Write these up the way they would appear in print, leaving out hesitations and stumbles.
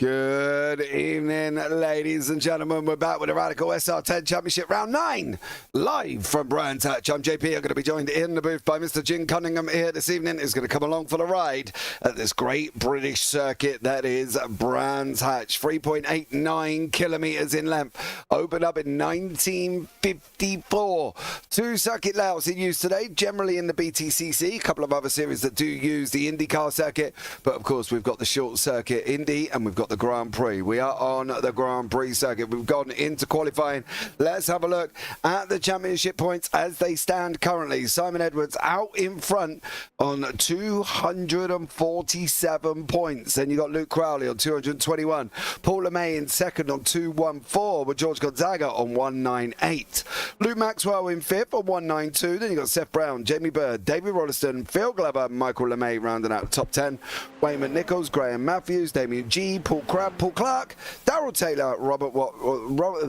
Good evening, ladies and gentlemen. We're back with the Radical SR10 Championship Round 9, live from Brands Hatch. I'm JP. I'm going to be joined in the booth by Mr. Jim Cunningham here this evening. He's going to come along for the ride at this great British circuit that is Brands Hatch. 3.89 kilometres in length. Opened up in 1954. 2 circuit layouts in use today, generally in the BTCC. A couple of other series that do use the IndyCar circuit. But, of course, we've got the short circuit Indy and we've got the Grand Prix. We are on the Grand Prix circuit. We've gone into qualifying. Let's have a look at the championship points as they stand currently. Simon Edwards out in front on 247 points. Then you got Luke Crowley on 221. Paul LeMay in second on 214 with George Gonzaga on 198. Luke Maxwell in fifth on 192. Then you got Seth Brown, Jamie Bird, David Rolliston, Phil Glover, Michael LeMay rounding out the top 10. Wayne McNichols, Graham Matthews, Damien G, Paul Crabb, Paul Clark, Darrell Taylor, Robert Woodward,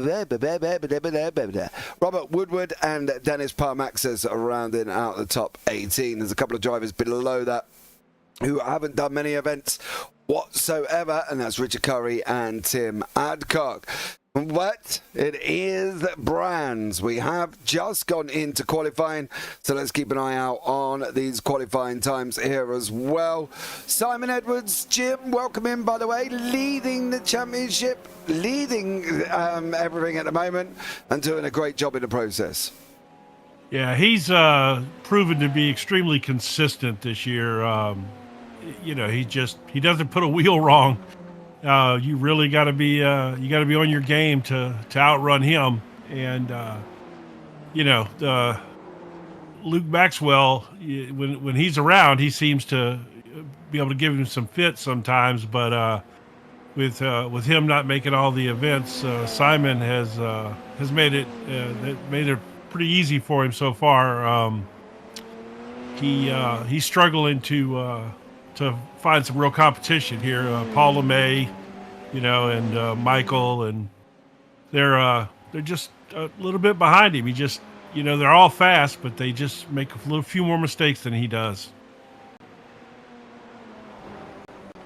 and Dennis Parmaxis rounding out the top 18. There's a couple of drivers below that who haven't done many events whatsoever, and that's Richard Curry and Tim Adcock. But it is Brands. We have just gone into qualifying, so let's keep an eye out on these qualifying times here as well. Simon Edwards, Jim, welcome in, by the way, leading the championship, leading everything at the moment, and doing a great job in the process. Yeah, he's proven to be extremely consistent this year. You know, he doesn't put a wheel wrong. You really got to be on your game to outrun him. And you know, Luke Maxwell, when he's around, he seems to be able to give him some fits sometimes. But with him not making all the events, Simon has made it pretty easy for him so far. He's struggling to find some real competition here. Paul LeMay, you know, and Michael, and they're just a little bit behind him. He just, you know, they're all fast, but they just make a few more mistakes than he does.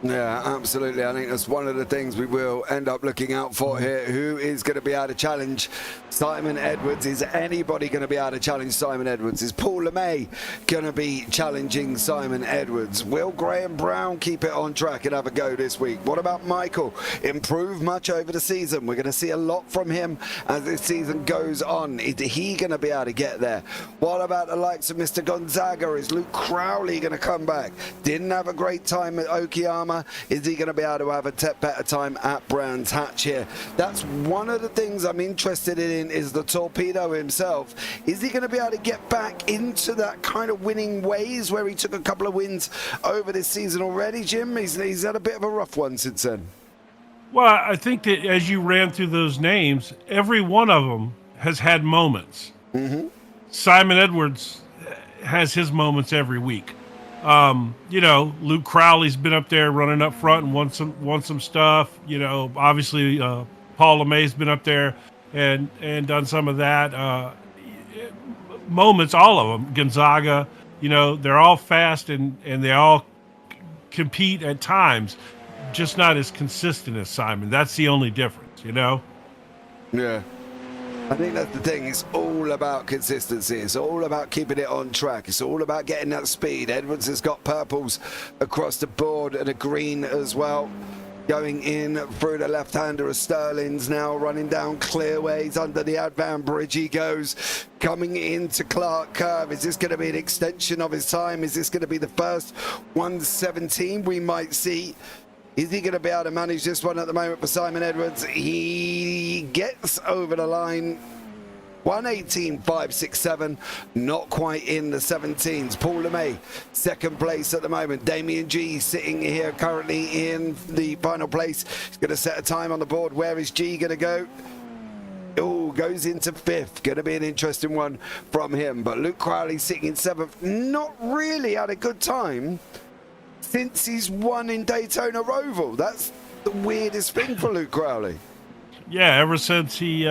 Yeah, absolutely. I think that's one of the things we will end up looking out for here. Who is going to be able to challenge Simon Edwards? Is anybody going to be able to challenge Simon Edwards? Is Paul LeMay going to be challenging Simon Edwards? Will Graham Brown keep it on track and have a go this week? What about Michael? Improve much over the season. We're going to see a lot from him as this season goes on. Is he going to be able to get there? What about the likes of Mr. Gonzaga? Is Luke Crowley going to come back? Didn't have a great time at Okayama. Is he going to be able to have a better time at Brands Hatch here? That's one of the things I'm interested in, is the Torpedo himself. Is he going to be able to get back into that kind of winning ways where he took a couple of wins over this season already, Jim? He's had a bit of a rough one since then. Well, I think that as you ran through those names, every one of them has had moments. Mm-hmm. Simon Edwards has his moments every week. You know, Luke Crowley's been up there running up front and won some stuff. You know, obviously Paul LeMay's been up there and done some of that. Moments, all of them. Gonzaga, you know, they're all fast and they all compete at times, just not as consistent as Simon. That's the only difference, you know? Yeah. I think that's the thing. It's all about consistency. It's all about keeping it on track. It's all about getting that speed. Edwards has got purples across the board and a green as well. Going in through the left-hander of Sterling's now, running down Clearways under the Advan Bridge he goes. Coming into Clark Curve. Is this going to be an extension of his time? Is this going to be the first 117 we might see? Is he going to be able to manage this one at the moment for Simon Edwards? He gets over the line. 118.567, not quite in the 17s. Paul LeMay, second place at the moment. Damien G sitting here currently in the final place. He's going to set a time on the board. Where is G going to go? Oh, goes into fifth. Going to be an interesting one from him. But Luke Crowley sitting in seventh. Not really had a good time since he's won in Daytona Roval. That's the weirdest thing for Luke Crowley. Yeah, ever since he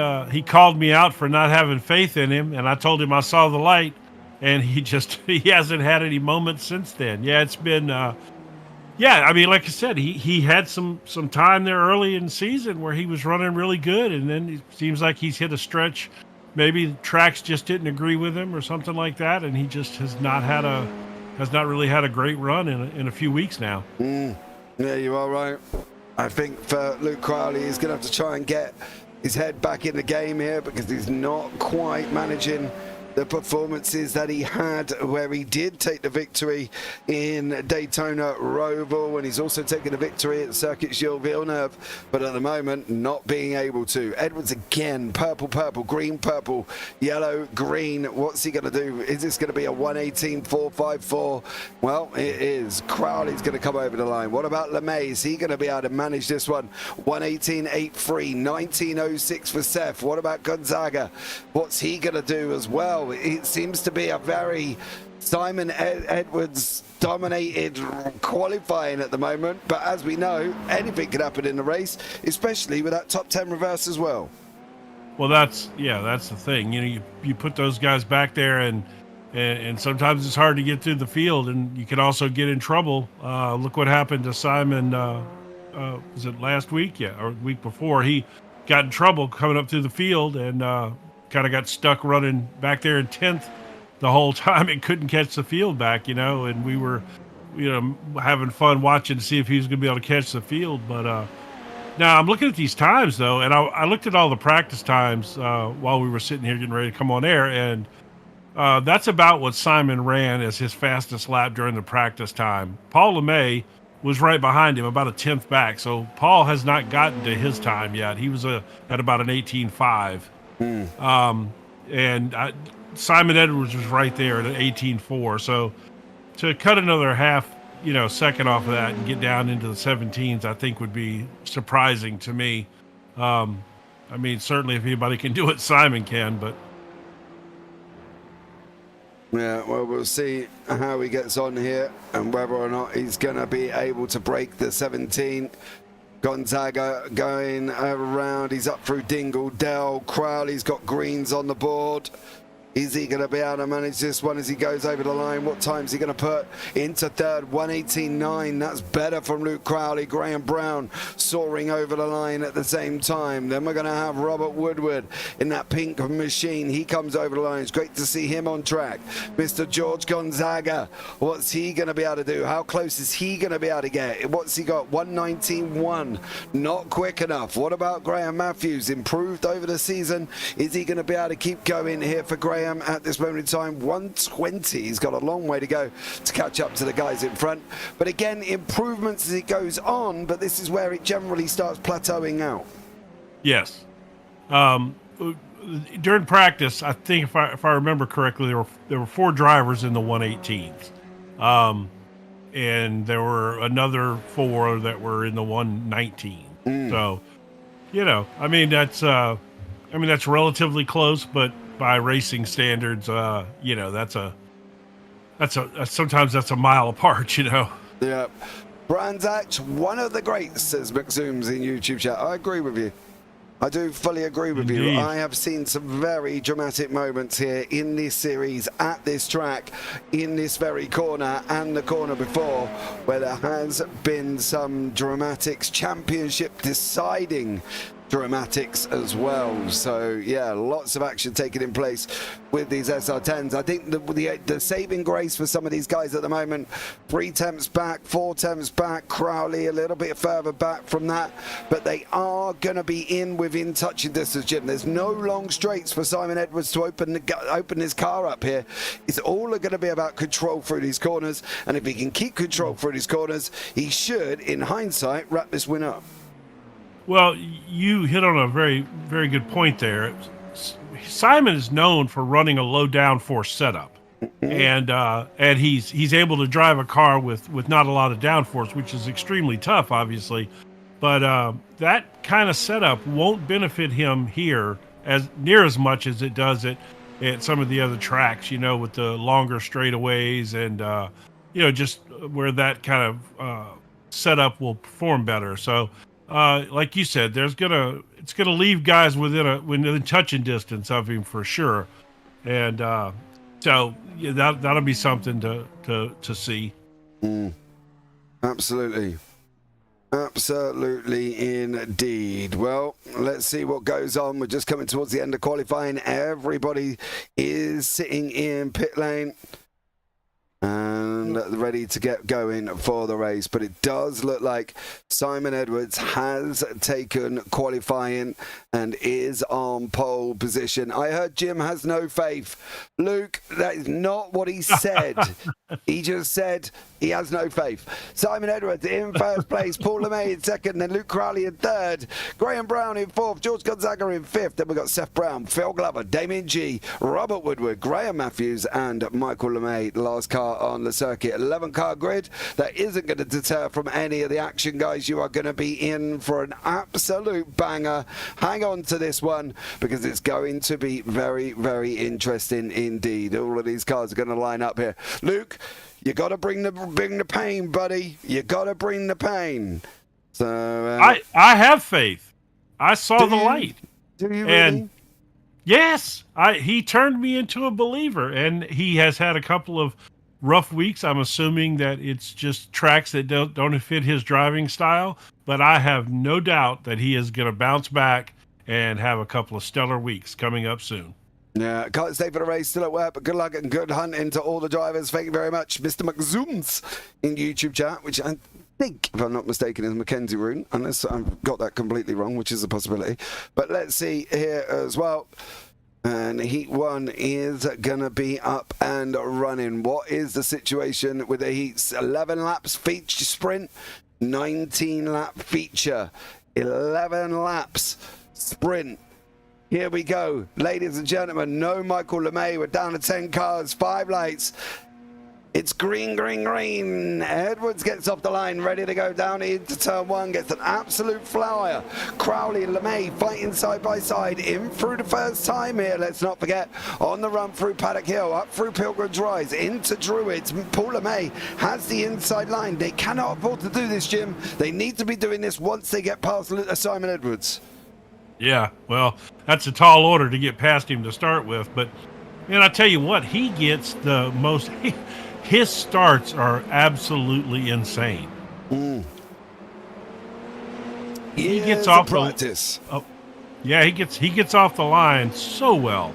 called me out for not having faith in him, and I told him I saw the light, and he hasn't had any moments since then. Yeah, it's been Yeah, I mean, like I said, he had some time there early in the season where he was running really good, and then it seems like he's hit a stretch. Maybe the tracks just didn't agree with him or something like that, and he just has not really had a great run in a few weeks now. Yeah, you are right. I think for Luke Crowley, he's going to have to try and get his head back in the game here because he's not quite managing the performances that he had where he did take the victory in Daytona Roval, and he's also taken the victory at Circuit Gilles Villeneuve, but at the moment not being able to. Edwards again, purple, green, purple, yellow, green. What's he going to do? Is this going to be a 1:18.454? Well, it is. Crowley's going to come over the line. What about LeMay? Is he going to be able to manage this one? 1:18.83, 19:06 for Seth. What about Gonzaga? What's he going to do as well? It seems to be a very Simon Edwards dominated qualifying at the moment, but as we know, anything could happen in the race, especially with that top 10 reverse as well. Well, that's the thing. You put those guys back there, and sometimes it's hard to get through the field, and you can also get in trouble. Look what happened to Simon. Was it last week? Yeah, or the week before? He got in trouble coming up through the field and kind of got stuck running back there in 10th the whole time and couldn't catch the field back, and we were, having fun watching to see if he was going to be able to catch the field. But now I'm looking at these times, though, and I looked at all the practice times while we were sitting here getting ready to come on air, and that's about what Simon ran as his fastest lap during the practice time. Paul LeMay was right behind him, about a 10th back, so Paul has not gotten to his time yet. He was at about an 18.5. Simon Edwards was right there at an 18.4. So to cut another half, second off of that and get down into the 17s, I think would be surprising to me. I mean, certainly if anybody can do it, Simon can, but. Yeah, well, we'll see how he gets on here and whether or not he's going to be able to break the 17. Gonzaga going around. He's up through Dingle, Dell. Crowley's got greens on the board. Is he going to be able to manage this one as he goes over the line? What time's he going to put into third? 1:18.9. That's better from Luke Crowley. Graham Brown soaring over the line at the same time. Then we're going to have Robert Woodward in that pink machine. He comes over the line. It's great to see him on track. Mr. George Gonzaga, what's he going to be able to do? How close is he going to be able to get? What's he got? 1:19.1. Not quick enough. What about Graham Matthews? Improved over the season. Is he going to be able to keep going here for Graham? At this moment in time, 1:20. He's got a long way to go to catch up to the guys in front. But again, improvements as it goes on, but this is where it generally starts plateauing out. Yes. During practice, I think if I remember correctly, there were 4 drivers in the 1:18s. And there were another 4 that were in the 1:19. So, that's relatively close, but by racing standards, sometimes that's a mile apart, Yeah. Brands Act, one of the greats, says McZooms in YouTube chat. I agree with you. I do fully agree with Indeed. you. I have seen some very dramatic moments here in this series, at this track, in this very corner and the corner before, where there has been some dramatics, championship deciding dramatics as well. So yeah, lots of action taking in place with these SR10s. I think the saving grace for some of these guys at the moment, 3 temps back, 4 temps back, Crowley a little bit further back from that, but they are going to be within touching distance, Jim. There's no long straights for Simon Edwards to open his car up here. It's all going to be about control through these corners, and if he can keep control through these corners, he should, in hindsight, wrap this win up. Well, you hit on a very, very good point there. Simon is known for running a low downforce setup, and he's able to drive a car with not a lot of downforce, which is extremely tough, obviously. But that kind of setup won't benefit him here as much as it does at some of the other tracks, with the longer straightaways and just where that kind of setup will perform better. So. Like you said, it's gonna leave guys within touching distance of him for sure, and so yeah, that'll be something to see. Absolutely. Absolutely indeed. Well, let's see what goes on. We're just coming towards the end of qualifying. Everybody is sitting in pit lane and ready to get going for the race, but it does look like Simon Edwards has taken qualifying and is on pole position. I heard Jim has no faith. Luke, that is not what he said. He just said he has no faith. Simon Edwards in first place, Paul LeMay in second, then Luke Crowley in third, Graham Brown in fourth, George Gonzaga in fifth, then we've got Seth Brown, Phil Glover, Damien G, Robert Woodward, Graham Matthews and Michael LeMay, the last car on the circuit. 11 car grid. That isn't going to deter from any of the action, guys. You are going to be in for an absolute banger. Hang on to this one because it's going to be very, very interesting indeed. All of these cars are going to line up here. Luke, you got to bring the pain, buddy. You got to bring the pain. So I have faith. I saw the light. Do you really? And yes, he turned me into a believer, and he has had a couple of rough weeks. I'm assuming that it's just tracks that don't fit his driving style, but I have no doubt that he is going to bounce back and have a couple of stellar weeks coming up soon. Yeah, can't stay for the race, still at work, but good luck and good hunting to all the drivers. Thank you very much, Mr. McZooms in YouTube chat, which I think, if I'm not mistaken, is Mackenzie Roon, unless I've got that completely wrong, which is a possibility. But let's see here as well. And Heat 1 is going to be up and running. What is the situation with the Heats? 11 laps feature sprint, 19 lap feature, 11 laps sprint. Here we go, ladies and gentlemen. No Michael LeMay. We're down to 10 cars, 5 lights. It's green, green, green. Edwards gets off the line, ready to go down into turn 1. Gets an absolute flyer. Crowley and LeMay fighting side by side in through the first time here. Let's not forget, on the run through Paddock Hill, up through Pilgrim's Rise, into Druids. Paul LeMay has the inside line. They cannot afford to do this, Jim. They need to be doing this once they get past Simon Edwards. Yeah, well, that's a tall order to get past him to start with. But, man, I tell you what, he gets the most... His starts are absolutely insane. He gets off practice. Yeah, he gets off the line so well.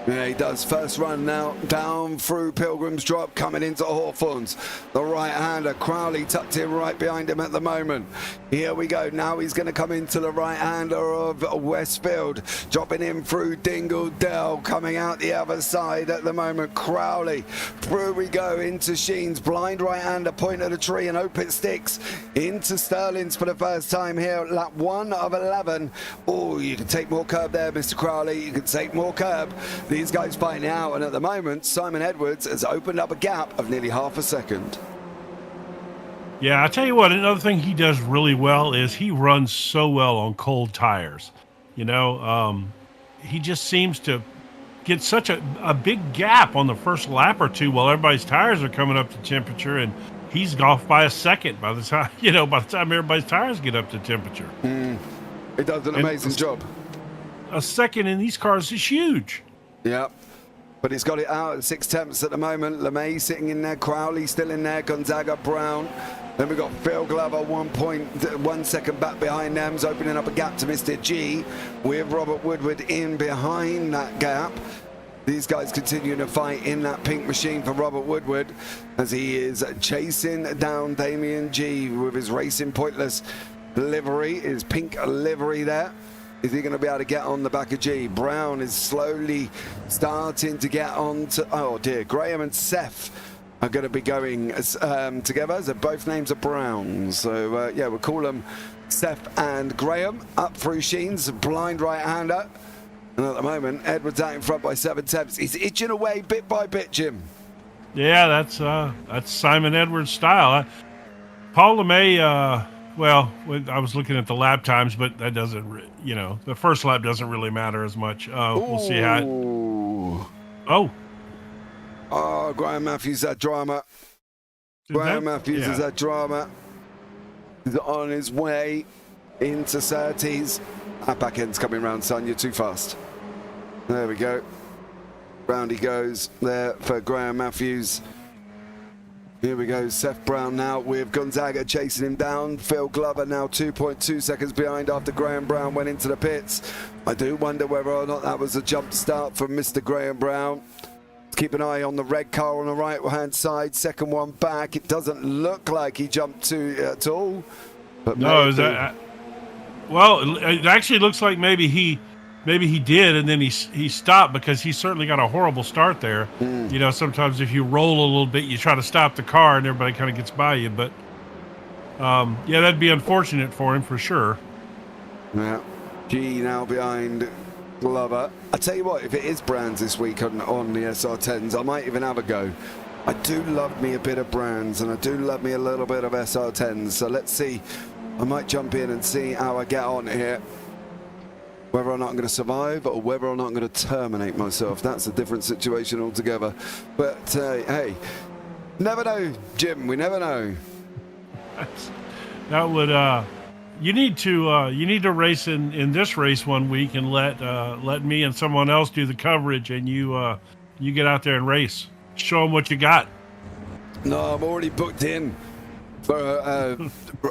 Yeah, he does. First run now, down through Pilgrim's Drop, coming into Hawthorns. The right-hander, Crowley, tucked in right behind him at the moment. Here we go. Now he's going to come into the right-hander of Westfield, dropping in through Dingle Dell, coming out the other side at the moment. Crowley, through we go into Sheen's, blind right-hander, point of the tree, and hope it sticks into Sterling's for the first time here. Lap 1 of 11. Oh, you can take more curb there, Mr. Crowley. You can take more curb. These guys fighting out, and at the moment, Simon Edwards has opened up a gap of nearly half a second. Yeah, I tell you what, another thing he does really well is he runs so well on cold tires. You know, he just seems to get such a big gap on the first lap or two while everybody's tires are coming up to temperature, and he's off by a second by the time everybody's tires get up to temperature. He does an amazing job. A second in these cars is huge. Yeah, but he's got it out at 6/10 at the moment. LeMay sitting in there, Crowley still in there, Gonzaga, Brown. Then we've got Phil Glover 1.1 second back behind them, opening up a gap to Mr. G, with Robert Woodward in behind that gap. These guys continuing to fight in that pink machine for Robert Woodward as he is chasing down Damien G with his Racing Pointless livery, his pink livery there. Is he going to be able to get on the back of G? Brown is slowly starting to get on to... Oh, dear. Graham and Seth are going to be going together. So both names are Brown. So, yeah, we'll call them Seth and Graham. Up through Sheen's blind right-hander. And at the moment, Edwards out in front by 7/10. He's itching away bit by bit, Jim. Yeah, that's Simon Edwards' style. Paul LeMay... Well, I was looking at the lap times, but that doesn't, the first lap doesn't really matter as much. We'll see how. Oh, Graham Matthews had drama. Graham Matthews has had drama. He's on his way into Surtees. That back end's coming round, son. You're too fast. There we go. Round he goes there for Graham Matthews. Here we go, Seth Brown now with Gonzaga chasing him down. Phil Glover now 2.2 seconds behind after Graham Brown went into the pits. I do wonder whether or not that was a jump start from Mr. Graham Brown. Keep an eye on the red car on the right-hand side. Second one back. It doesn't look like he jumped to at all. But no, well, it actually looks like maybe he did, and then he stopped because he certainly got a horrible start there. You know, sometimes if you roll a little bit, you try to stop the car, and everybody kind of gets by you. But yeah, that'd be unfortunate for him for sure. Yeah, G now behind Glover. I tell you what, if it is Brands this week on the SR10s, I might even have a go. I do love me a bit of Brands, and I do love me a little bit of SR10s. So let's see. I might jump in and see how I get on here. Whether or not I'm going to survive or whether or not I'm going to terminate myself. That's a different situation altogether. But hey, never know, Jim. We never know. That would you need to race in this race one week and let me and someone else do the coverage, and you get out there and race. Show them what you got. No, I'm already booked in for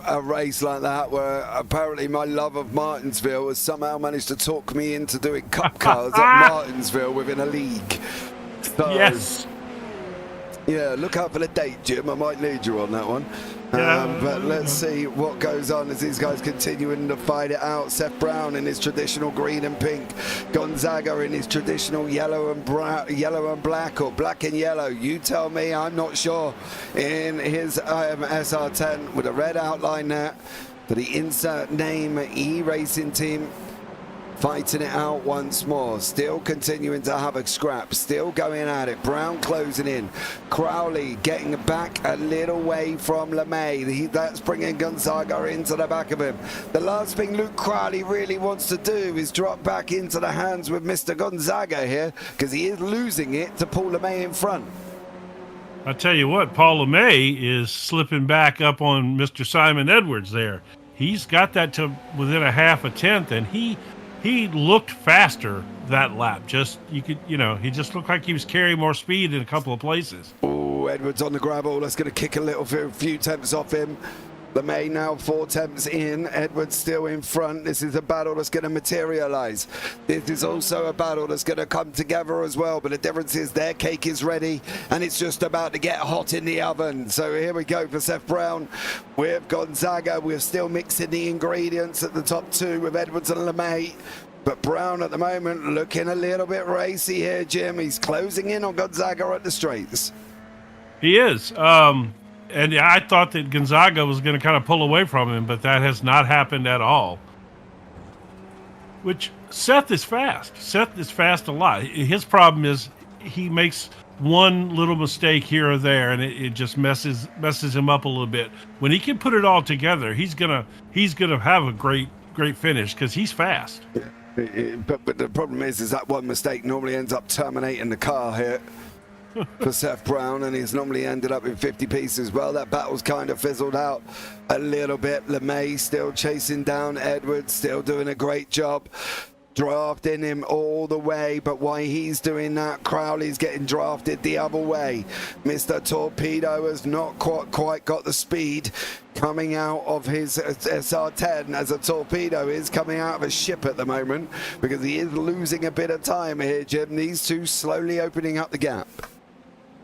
a race like that, where apparently my love of Martinsville has somehow managed to talk me into doing cup cars at Martinsville within a league. So, yes. Yeah, look out for the date, Jim. I might lead you on that one. But let's see what goes on as these guys continuing to fight it out. Seth Brown in his traditional green and pink. Gonzaga in his traditional yellow and black, or black and yellow. You tell me, I'm not sure. In his SR10 with a red outline there for the insert name E-Racing Team. Fighting it out once more, still continuing to have a scrap, still going at it. Brown closing in, Crowley getting back a little way from LeMay. That's bringing Gonzaga into the back of him. The last thing Luke Crowley really wants to do is drop back into the hands with Mr. Gonzaga here, because he is losing it to Paul LeMay in front. I tell you what, Paul LeMay is slipping back up on Mr. Simon Edwards there. He's got that to within a half a tenth, and he looked faster that lap. He just looked like he was carrying more speed in a couple of places. Oh, Edwards on the gravel. That's going to kick a few tenths off him. LeMay now 4 tenths in. Edwards still in front. This is a battle that's going to materialize. This is also a battle that's going to come together as well. But the difference is their cake is ready, and it's just about to get hot in the oven. So here we go for Seth Brown with Gonzaga. We're still mixing the ingredients at the top two with Edwards and LeMay. But Brown at the moment looking a little bit racy here, Jim. He's closing in on Gonzaga at the straights. He is. And I thought that Gonzaga was going to kind of pull away from him, but that has not happened at all. Which, Seth is fast. Seth is fast a lot. His problem is he makes one little mistake here or there, and it just messes him up a little bit. When he can put it all together, he's gonna have a great finish because he's fast. But the problem is that one mistake normally ends up terminating the car here for Seth Brown, and he's normally ended up in 50 pieces. Well, that battle's kind of fizzled out a little bit. LeMay still chasing down Edwards, still doing a great job, drafting him all the way. But while he's doing that, Crowley's getting drafted the other way. Mr. Torpedo has not quite got the speed coming out of his SR10, as a Torpedo is coming out of a ship at the moment, because he is losing a bit of time here, Jim. These two slowly opening up the gap.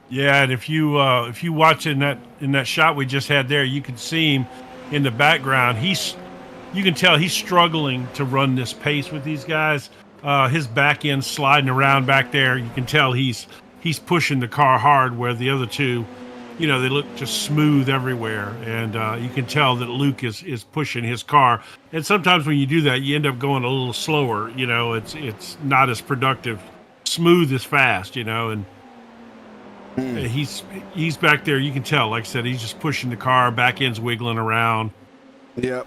Yeah, and if you watch in that shot we just had there, you can see him in the background. You can tell he's struggling to run this pace with these guys. His back end sliding around back there. You can tell he's pushing the car hard, where the other two, they look just smooth everywhere. And you can tell that Luke is pushing his car. And sometimes when you do that, you end up going a little slower. It's not as productive. Smooth is fast, and he's back there. You can tell, like I said, he's just pushing the car. Back end's wiggling around. Yep.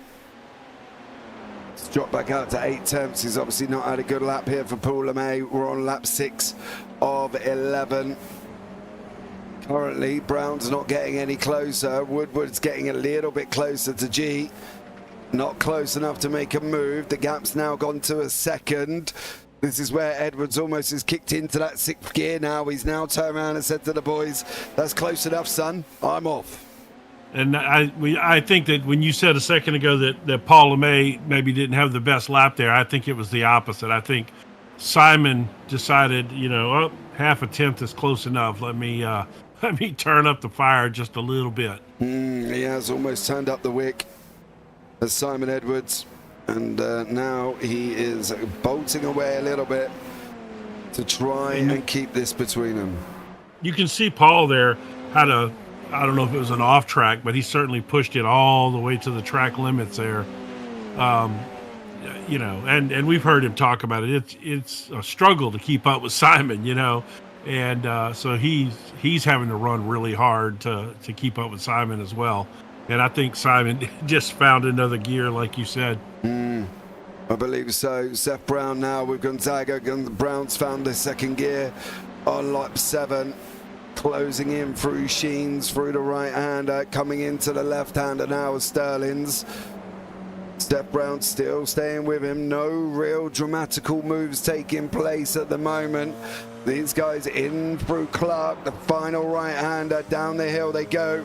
Let's drop back out to 8 tenths. He's obviously not had a good lap here for Paul LeMay. We're on lap 6 of 11. Currently, Brown's not getting any closer. Woodward's getting a little bit closer to G. Not close enough to make a move. The gap's now gone to a second. This is where Edwards almost has kicked into that 6th gear now. He's now turned around and said to the boys, that's close enough, son. I'm off. And I think that when you said a second ago that Paul LeMay maybe didn't have the best lap there, I think it was the opposite. I think Simon decided, half a tenth is close enough. Let me turn up the fire just a little bit. He has almost turned up the wick as Simon Edwards. And now he is bolting away a little bit to try and keep this between them. You can see Paul there had I don't know if it was an off track, but he certainly pushed it all the way to the track limits there. And we've heard him talk about it. It's a struggle to keep up with Simon, and so he's having to run really hard to keep up with Simon as well. And I think Simon just found another gear, like you said. I believe so. Seth Brown now with Gonzaga. Brown's found the 2nd gear on lap 7. Closing in through Sheens, through the right-hander, coming into the left-hander now with Sterling's. Seth Brown still staying with him. No real dramatical moves taking place at the moment. These guys in through Clark, the final right-hander. Down the hill they go.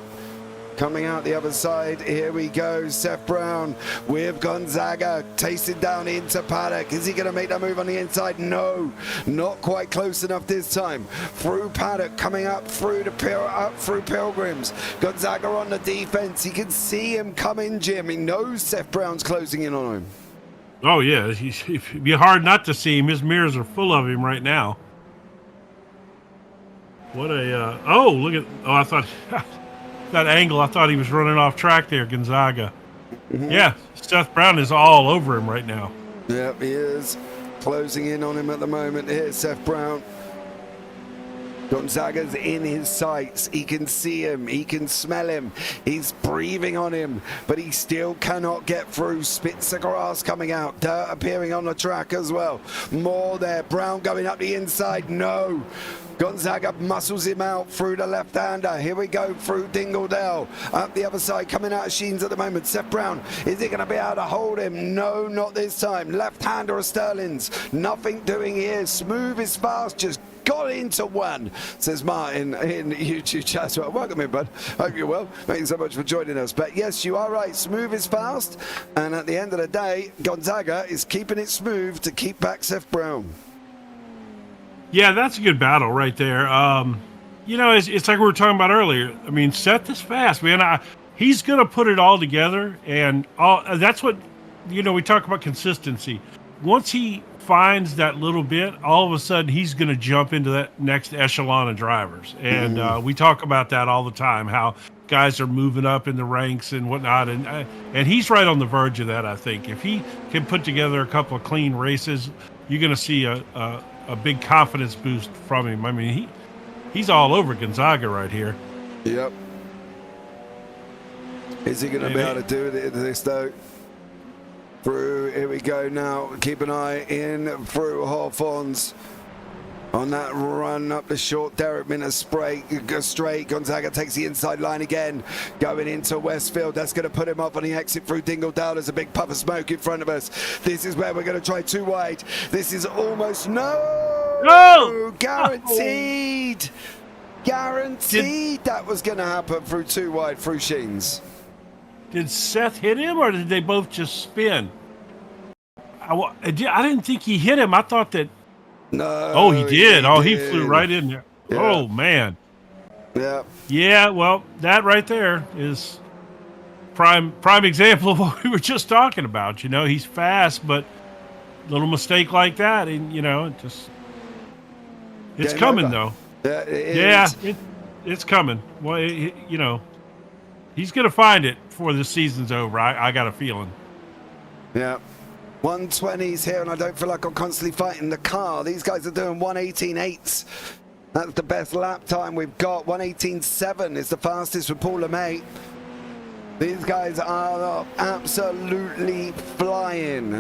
Coming out the other side, here we go. Seth Brown with Gonzaga, tasting down into Paddock. Is he going to make that move on the inside? No, not quite close enough this time. Through Paddock, coming up through through Pilgrims. Gonzaga on the defense. He can see him coming, Jim. He knows Seth Brown's closing in on him. Oh yeah, it'd be hard not to see him. His mirrors are full of him right now. What a I thought. That angle, I thought he was running off track there, Gonzaga. Yeah, Seth Brown is all over him right now. Yep, he is. Closing in on him at the moment. Here's Seth Brown. Gonzaga's in his sights. He can see him. He can smell him. He's breathing on him, but he still cannot get through. Spits of grass coming out. Dirt appearing on the track as well. More there. Brown going up the inside. No. Gonzaga muscles him out through the left-hander. Here we go through Dingledale. Up the other side, coming out of Sheens at the moment. Seth Brown, is he going to be able to hold him? No, not this time. Left-hander of Sterling's. Nothing doing here. Smooth is fast. Just got into one, says Martin in YouTube chat. Well, welcome in, bud. Hope you're well. Thank you so much for joining us. But yes, you are right. Smooth is fast. And at the end of the day, Gonzaga is keeping it smooth to keep back Seth Brown. Yeah, that's a good battle right there. It's like we were talking about earlier. I mean, Seth is fast, man. He's going to put it all together, and that's what, we talk about consistency. Once he finds that little bit, all of a sudden he's going to jump into that next echelon of drivers. And we talk about that all the time, how guys are moving up in the ranks and whatnot. And he's right on the verge of that, I think. If he can put together a couple of clean races, you're going to see a big confidence boost from him. I mean, he's all over Gonzaga right here. Yep. Is he going to be able to do this, though? Through, here we go now. Keep an eye in through Hawthorns on that run up the short Derek Minter straight. Gonzaga takes the inside line again, going into Westfield. That's going to put him off on the exit through Dingledale. There's a big puff of smoke in front of us. This is where we're going to try too wide. This is almost guaranteed. Guaranteed that was going to happen through too wide through Sheens. Did Seth hit him, or did they both just spin? I didn't think he hit him. I thought that. No. Oh, he did. He flew right in there. Yeah. Oh, man. Yeah. Yeah, well, that right there is prime example of what we were just talking about. He's fast, but a little mistake like that, and, it's coming, though. Yeah, it's coming. Well, he's going to find it before the season's over. I got a feeling. Yeah. 120s here, and I don't feel like I'm constantly fighting the car. These guys are doing 118.8. That's the best lap time we've got. 118.7 is the fastest for Paul LeMay. These guys are absolutely flying.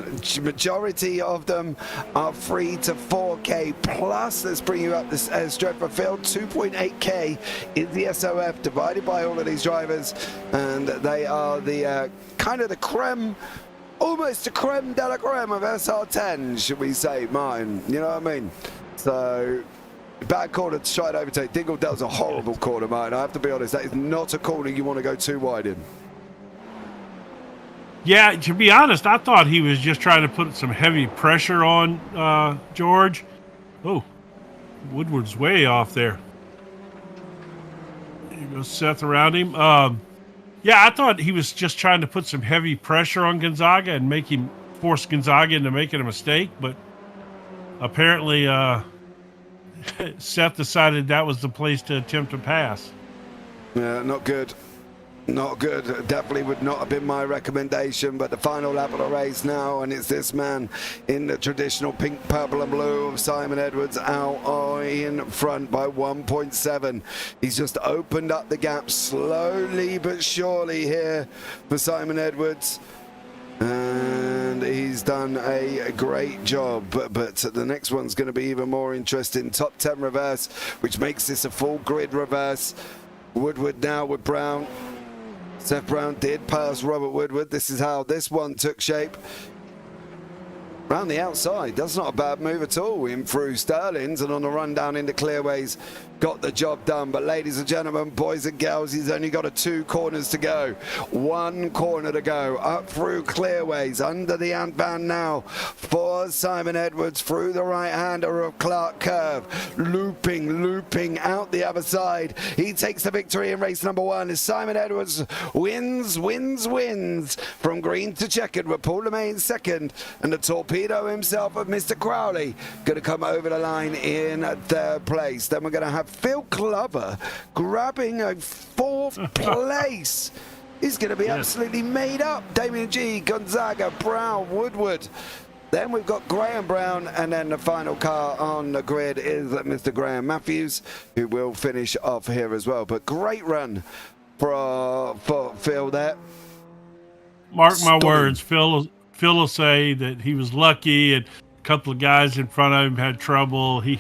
Majority of them are 3 to 4K plus. Let's bring you up this Stretford Field. 2.8K is the SOF divided by all of these drivers, and they are the kind of the creme almost a creme de la creme of SR10, should we say, Martin? You know what I mean? So, bad corner to try and overtake. Dingledale's a horrible corner, Martin. I have to be honest, that is not a corner you want to go too wide in. Yeah, to be honest, I thought he was just trying to put some heavy pressure on George. Oh, Woodward's way off there. There goes Seth around him. Yeah, I thought he was just trying to put some heavy pressure on Gonzaga and force Gonzaga into making a mistake, but apparently Seth decided that was the place to attempt to pass. Yeah, not good. Not good. Definitely would not have been my recommendation, but the final lap of the race now, and it's this man in the traditional pink, purple and blue of Simon Edwards out in front by 1.7. He's just opened up the gap slowly but surely here for Simon Edwards. And he's done a great job, but the next one's going to be even more interesting. Top 10 reverse, which makes this a full grid reverse. Woodward now with Brown. Seth Brown did pass Robert Woodward. This is how this one took shape. Round the outside, that's not a bad move at all. In through Sterling's and on the run down into Clearways, got the job done. But ladies and gentlemen, boys and girls, he's only got 2 corners to go. 1 corner to go. Up through Clearways, under the handband now for Simon Edwards through the right-hander of Clark Curve. Looping out the other side. He takes the victory in race number 1 as Simon Edwards wins from green to checkered with Paul LeMay in second, and the torpedo himself of Mr. Crowley going to come over the line in 3rd place. Then we're going to have Phil Glover grabbing a 4th place. He's going to be absolutely made up. Damien G, Gonzaga, Brown, Woodward. Then we've got Graham Brown, and then the final car on the grid is Mr. Graham Matthews, who will finish off here as well. But great run for Phil there. Mark my words, Phil will say that he was lucky and a couple of guys in front of him had trouble. He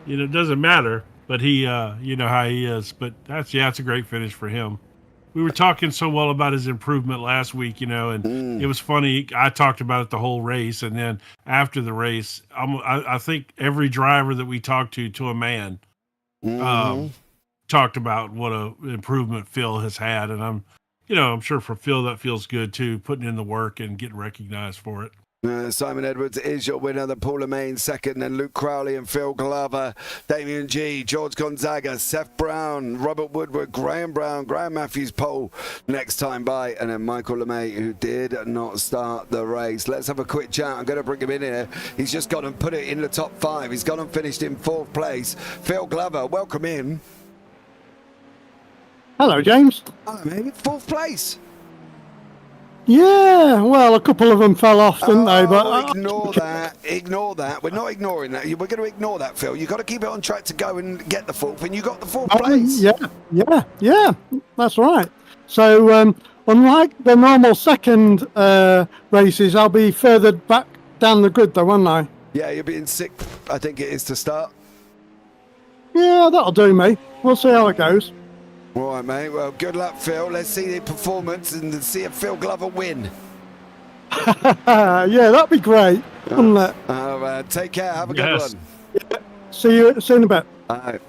it doesn't matter, but he, you know how he is. But that's a great finish for him. We were talking so well about his improvement last week, and it was funny. I talked about it the whole race, and then after the race, I think every driver that we talked to a man, talked about what an improvement Phil has had, and I'm sure for Phil that feels good too, putting in the work and getting recognized for it. Simon Edwards is your winner, then Paul LeMay second, then Luke Crowley and Phil Glover, Damien G, George Gonzaga, Seth Brown, Robert Woodward, Graham Brown, Graham Matthews pole next time by, and then Michael LeMay, who did not start the race. Let's have a quick chat. I'm going to bring him in here. He's just gone and put it in the top 5. He's gone and finished in 4th place. Phil Glover, welcome in. Hello, James. Hello, mate. 4th place. Yeah, well, a couple of them fell off, didn't they? But ignore that. Ignore that. We're not ignoring that. We're going to ignore that, Phil. You've got to keep it on track to go and get the 4th, and you got the 4th place. Yeah, that's right. So, unlike the normal second races, I'll be further back down the grid, though, won't I? Yeah, you'll be in 6th, I think it is, to start. Yeah, that'll do me. We'll see how it goes. All right, mate. Well, good luck, Phil. Let's see the performance and see if Phil Glover win. Yeah, that'd be great, wouldn't it? Oh, man. Take care. Have a good one. Yeah. See you in a bit. All right.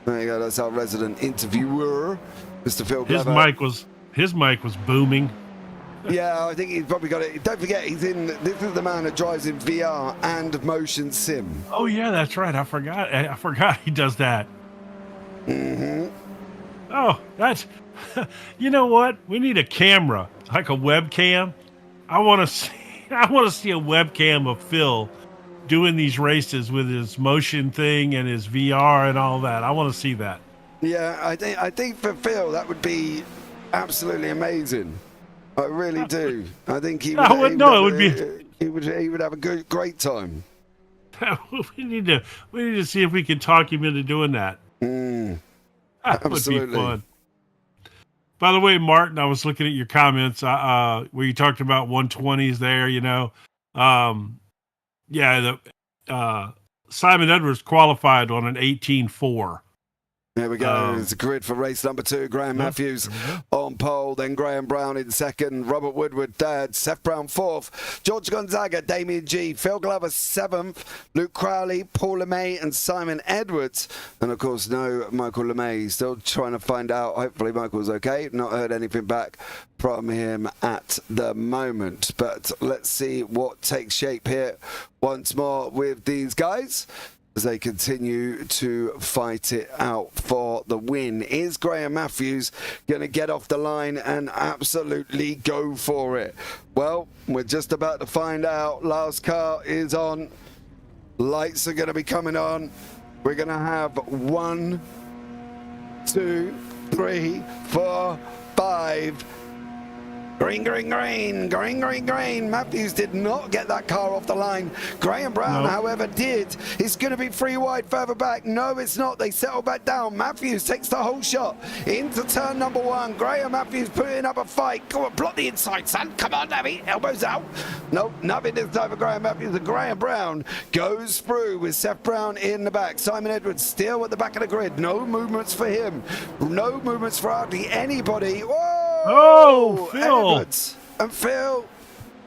There you go. That's our resident interviewer, Mr. Phil Glover. His mic was booming. Yeah, I think he's probably got it. Don't forget, this is the man that drives in VR and motion sim. Oh, yeah, that's right. I forgot he does that. Mm-hmm. Oh, that's, you know what? We need a camera, like a webcam. I want to see a webcam of Phil doing these races with his motion thing and his VR and all that. I want to see that. Yeah, I think for Phil that would be absolutely amazing. I really do. I think he would have a great time. we need to see if we can talk him into doing that. That Absolutely. would be fun. By the way, Martin, I was looking at your comments where you talked about 120s there, Simon Edwards qualified on an 18.4. Here we go. It's a grid for race number 2. Graham Matthews on pole, then Graham Brown in second, Robert Woodward third, Seth Brown fourth, George Gonzaga, Damien G, Phil Glover seventh, Luke Crowley, Paul LeMay, and Simon Edwards. And of course, no Michael LeMay. Still trying to find out. Hopefully, Michael's okay. Not heard anything back from him at the moment. But let's see what takes shape here once more with these guys as they continue to fight it out for the win. Is Graham Matthews going to get off the line and absolutely go for it? Well, we're just about to find out. Last car is on. Lights are going to be coming on. We're going to have 1, 2, 3, 4, 5. Green, green, green, green, green, green. Matthews did not get that car off the line. Graham Brown, however, did. It's going to be 3 wide further back. No, it's not. They settle back down. Matthews takes the whole shot into turn number 1. Graham Matthews putting up a fight. Go on, block the inside, son. Come on, Navy. Elbows out. Nope, nothing this time for Graham Matthews. And Graham Brown goes through with Seth Brown in the back. Simon Edwards still at the back of the grid. No movements for him. No movements for hardly anybody. Whoa! Oh, Phil. Edwards and Phil,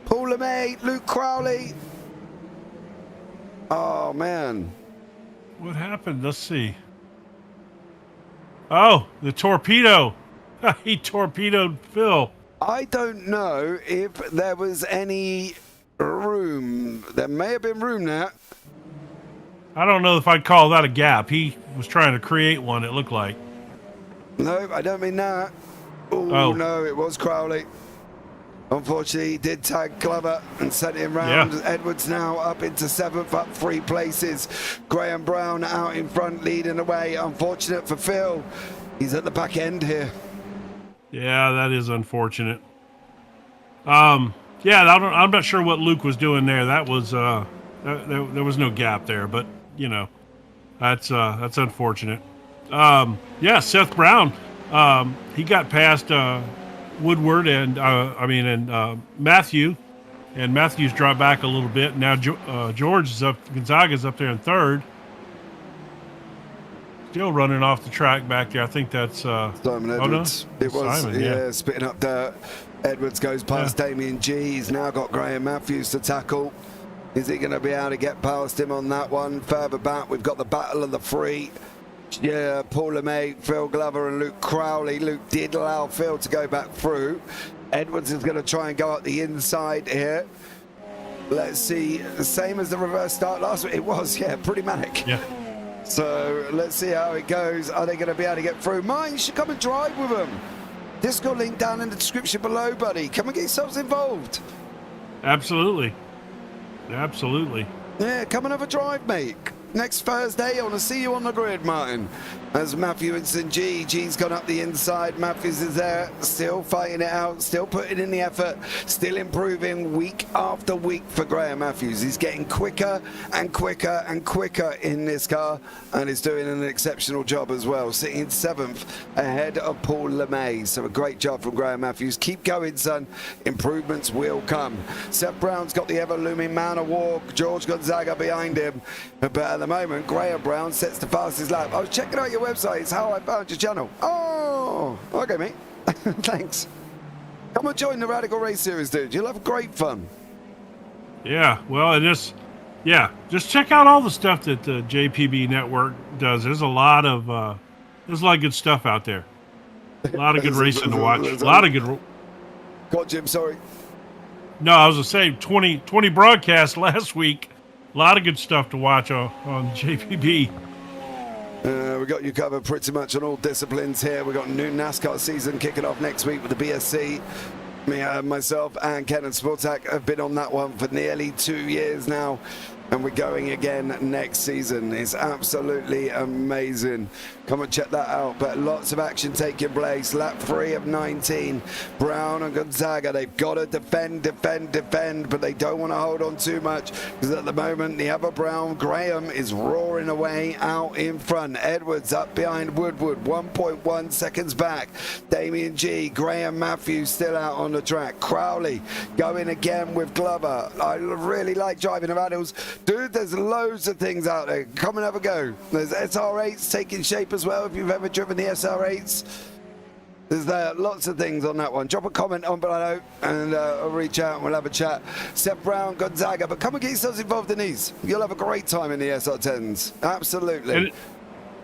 Paul LeMay, Luke Crowley. Oh, man. What happened? Let's see. Oh, the torpedo. He torpedoed Phil. I don't know if there was any room. There may have been room there. I don't know if I'd call that a gap. He was trying to create one, it looked like. No, I don't mean that. Oh, no, it was Crowley. Unfortunately, he did tag Glover and sent him round. Yeah. Edwards now up into 7th, up 3 places. Graham Brown out in front, leading the way. Unfortunate for Phil. He's at the back end here. Yeah, that is unfortunate. Yeah, I'm not sure what Luke was doing there. That was there was no gap there, but you know, that's unfortunate. Yeah, Seth Brown. He got past Woodward and Matthew, and Matthews dropped back a little bit. Now George is up, Gonzaga's up there in 3rd. Still running off the track back there. I think that's Simon Edwards. Oh, no? It was Simon, spitting up dirt. Edwards goes past Damien G. He's now got Graham Matthews to tackle. Is he going to be able to get past him on that one? Further back, we've got the battle of the 3. Yeah, Paul LeMay, Phil Glover and Luke Crowley. Luke did allow Phil to go back through. Edwards is going to try and go up the inside here. Let's see, the same as the reverse start last week. It was, pretty manic. Yeah. So let's see how it goes. Are they going to be able to get through? Mine, you should come and drive with them. Discord link down in the description below, buddy. Come and get yourselves involved. Absolutely. Absolutely. Yeah, come and have a drive, mate. Next Thursday, I want to see you on the grid, Martin. As Matthew and St. G's gone up the inside. Matthews is there, still fighting it out, still putting in the effort, still improving week after week for Graham Matthews. He's getting quicker and quicker and quicker in this car, and he's doing an exceptional job as well, sitting 7th ahead of Paul LeMay. So a great job from Graham Matthews. Keep going, son. Improvements will come. Seth Brown's got the ever-looming man of war, George Gonzaga behind him. But at the moment, Graham Brown sets the fastest lap. I was checking out your website. It's how I found your channel. Oh, okay, mate. Thanks. Come and join the Radical Race Series, dude. You'll have great fun. Yeah, well, just check out all the stuff that the JPB network does. There's a lot of good stuff out there. A lot of good racing to watch. A lot of good. Go on, Jim. Sorry. No, I was going to say 20 broadcasts last week. A lot of good stuff to watch on JPB. We got you covered pretty much on all disciplines here. We got new NASCAR season kicking off next week with the BSC. Myself and Ken and Sportac have been on that one for nearly 2 years now, and we're going again next season. It's absolutely amazing. Come and check that out. But lots of action taking place. Lap 3 of 19. Brown and Gonzaga, they've got to defend, but they don't want to hold on too much, because at the moment the other Brown, Graham, is roaring away out in front. Edwards up behind Woodward, 1.1 seconds back. Damien G, Graham Matthews still out on the track. Crowley going again with Glover. I really like driving the Rattles. Dude, there's loads of things out there. Come and have a go. There's SR8s taking shape as well if you've ever driven the SR8s. There's lots of things on that one. Drop a comment on below and I'll reach out and we'll have a chat. Seth Brown, Gonzaga, but come and get yourselves involved in these. You'll have a great time in the SR10s. Absolutely.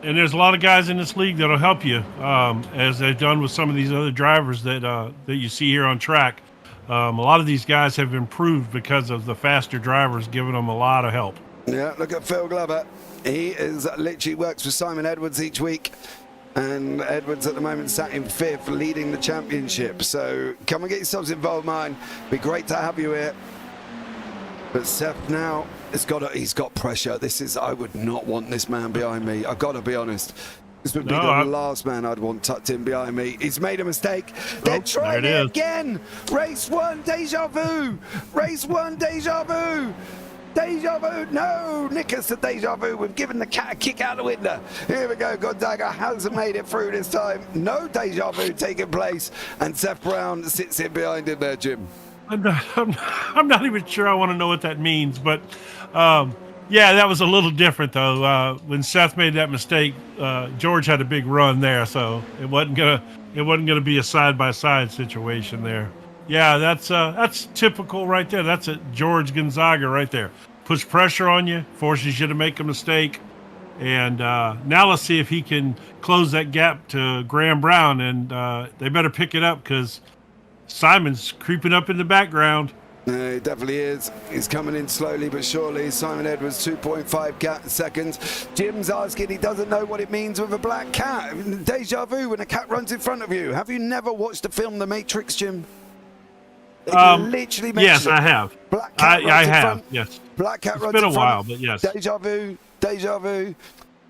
And there's a lot of guys in this league that'll help you, as they've done with some of these other drivers that you see here on track. A lot of these guys have improved because of the faster drivers giving them a lot of help. Yeah, look at Phil Glover. He literally works with Simon Edwards each week. And Edwards at the moment sat in 5th, leading the championship. So come and get yourselves involved, man. Be great to have you here. But Seth now he's got pressure. I would not want this man behind me. I've got to be honest. This would be the last man I'd want tucked in behind me. He's made a mistake. They're trying it again. Race 1, deja vu. Race 1, deja vu. Deja vu, no, Nickers to deja vu. We've given the cat a kick out the window. Here we go, Gonzaga hasn't made it through this time. No deja vu taking place, and Seth Brown sits in behind him there, Jim. I'm not even sure I want to know what that means, but yeah, that was a little different though. When Seth made that mistake, George had a big run there, so it wasn't gonna be a side-by-side situation there. Yeah, that's typical right there. That's a George Gonzaga right there. Puts pressure on you, forces you to make a mistake. And now let's see if he can close that gap to Graham Brown. And they better pick it up because Simon's creeping up in the background. He definitely is. He's coming in slowly but surely. Simon Edwards, 2.5 seconds. Jim's asking, he doesn't know what it means with a black cat. Deja vu when a cat runs in front of you. Have you never watched the film The Matrix, Jim? Literally yes, I have. Black cat I have. Front. Yes. Black cat it's runs been in a front. while, but yes. Deja vu. Deja vu.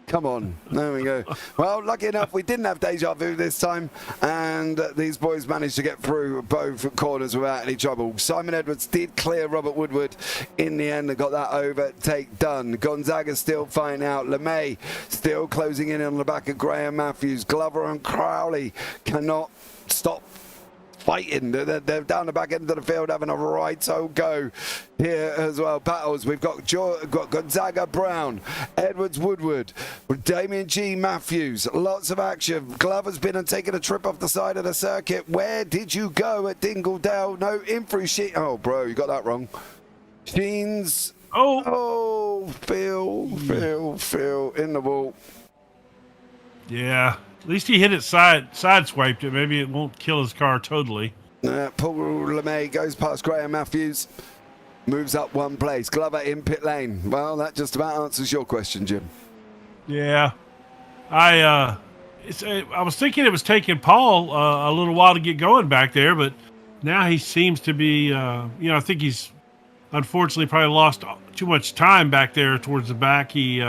Come on. There we go. Well, lucky enough, we didn't have deja vu this time, and these boys managed to get through both corners without any trouble. Simon Edwards did clear Robert Woodward in the end and got that overtake done. Gonzaga still fighting out. LeMay still closing in on the back of Graham Matthews. Glover and Crowley cannot stop fighting. They're down the back end of the field having a right old go here as well. Battles. We've got Gonzaga Brown, Edwards Woodward, Damien G. Matthews. Lots of action. Glover's been and taken a trip off the side of the circuit. Where did you go at Dingledale? No, in through Sheen. Oh, bro, you got that wrong. Sheens. Oh, Phil in the wall. Yeah. At least he hit it sideswiped it. Maybe it won't kill his car totally. Paul LeMay goes past Graham Matthews, moves up one place. Glover in pit lane. Well, that just about answers your question, Jim. Yeah. I was thinking it was taking Paul a little while to get going back there, but now he seems to be, I think he's unfortunately probably lost too much time back there towards the back. He,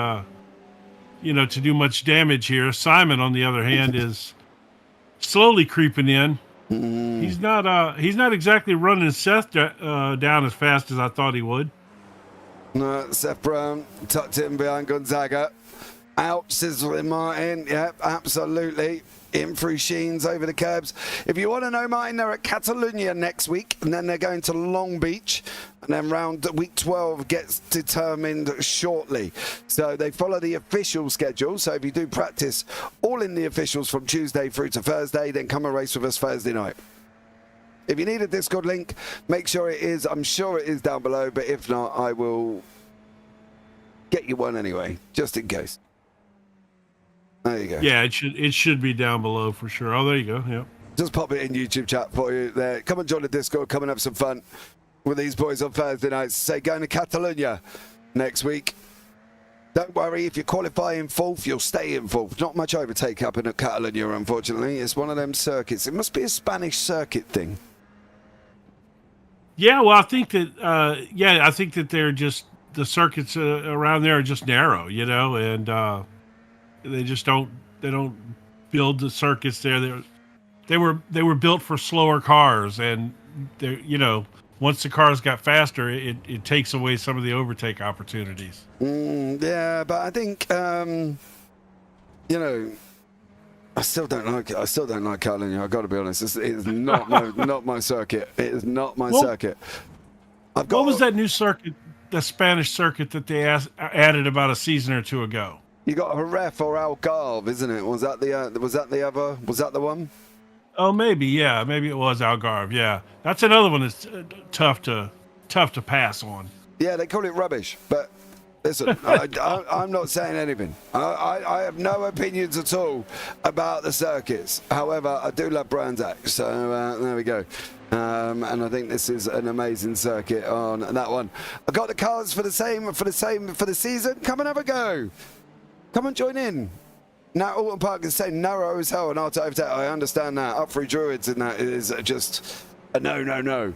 to do much damage here. Simon, on the other hand, is slowly creeping in. He's not exactly running Seth down as fast as I thought he would. No, Seth Brown tucked in behind Gonzaga. Out, sizzling Martin. Yep, absolutely. In through Sheens over the curbs. If you want to know, Martin, they're at Catalunya next week, and then they're going to Long Beach, and then round week 12 gets determined shortly. So they follow the official schedule. So if you do practice all in the officials from Tuesday through to Thursday, then come and race with us Thursday night. If you need a Discord link, make sure it is. I'm sure it is down below, but if not, I will get you one anyway, just in case. There you go. Yeah, it should be down below for sure. Oh, there you go. Yeah. Just pop it in YouTube chat for you there. Come and join the Discord. Come and have some fun with these boys on Thursday nights. Say going to Catalunya next week. Don't worry, if you qualify in fourth, you'll stay in fourth. Not much overtake up in Catalunya, unfortunately. It's one of them circuits. It must be a Spanish circuit thing. Yeah, well, I think that they're just the circuits around there are just narrow, and they don't build the circuits there. They were built for slower cars, and once the cars got faster, it takes away some of the overtake opportunities. Yeah, but I think I still don't like Catalunya. I've got to be honest. It is not my circuit. It is not my circuit. What was that new circuit the Spanish circuit that they added about a season or two ago. You got Jerez or Algarve, isn't it? Was that the one? Oh, maybe, yeah, maybe it was Algarve. Yeah, that's another one that's tough to pass on. Yeah, they call it rubbish, but listen, I'm not saying anything. I have no opinions at all about the circuits. However, I do love Brands Hatch, so there we go. And I think this is an amazing circuit on that one. I got the cars for the season. Come and have a go. Come and join in. Now, Alton Park is saying narrow as hell and hard to overtake. I understand that. Up through Druids and that is just a no.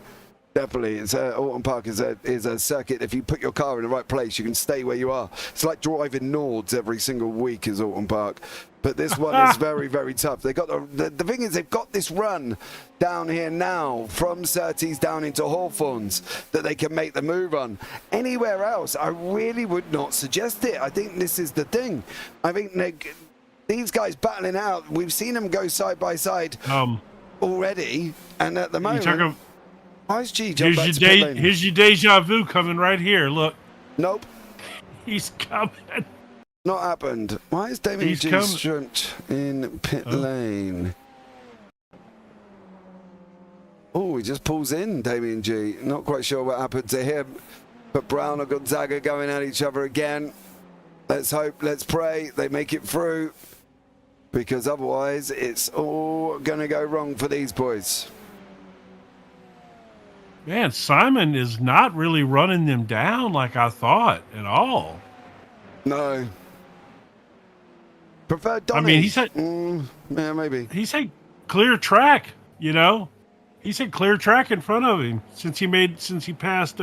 Definitely. It's Alton Park is a circuit. If you put your car in the right place, you can stay where you are. It's like driving Nords every single week is Alton Park. But this one is very, very tough. They got the thing is they've got this run down here now from Surtees down into Hawthorns that they can make the move on. Anywhere else, I really would not suggest it. I think this is the thing. I think these guys battling out. We've seen them go side by side already, and at the moment, why's G jump back to pit lane? Here's your deja vu coming right here. Look. Nope. He's coming. Not happened. Why is Damien G strumped in pit lane? Oh, he just pulls in, Damien G. Not quite sure what happened to him. But Brown and Gonzaga going at each other again. Let's hope, let's pray they make it through. Because otherwise, it's all going to go wrong for these boys. Man, Simon is not really running them down like I thought at all. No. Prefer Donny. I mean, he said, yeah, maybe. He said clear track, you know. He said clear track in front of him since he passed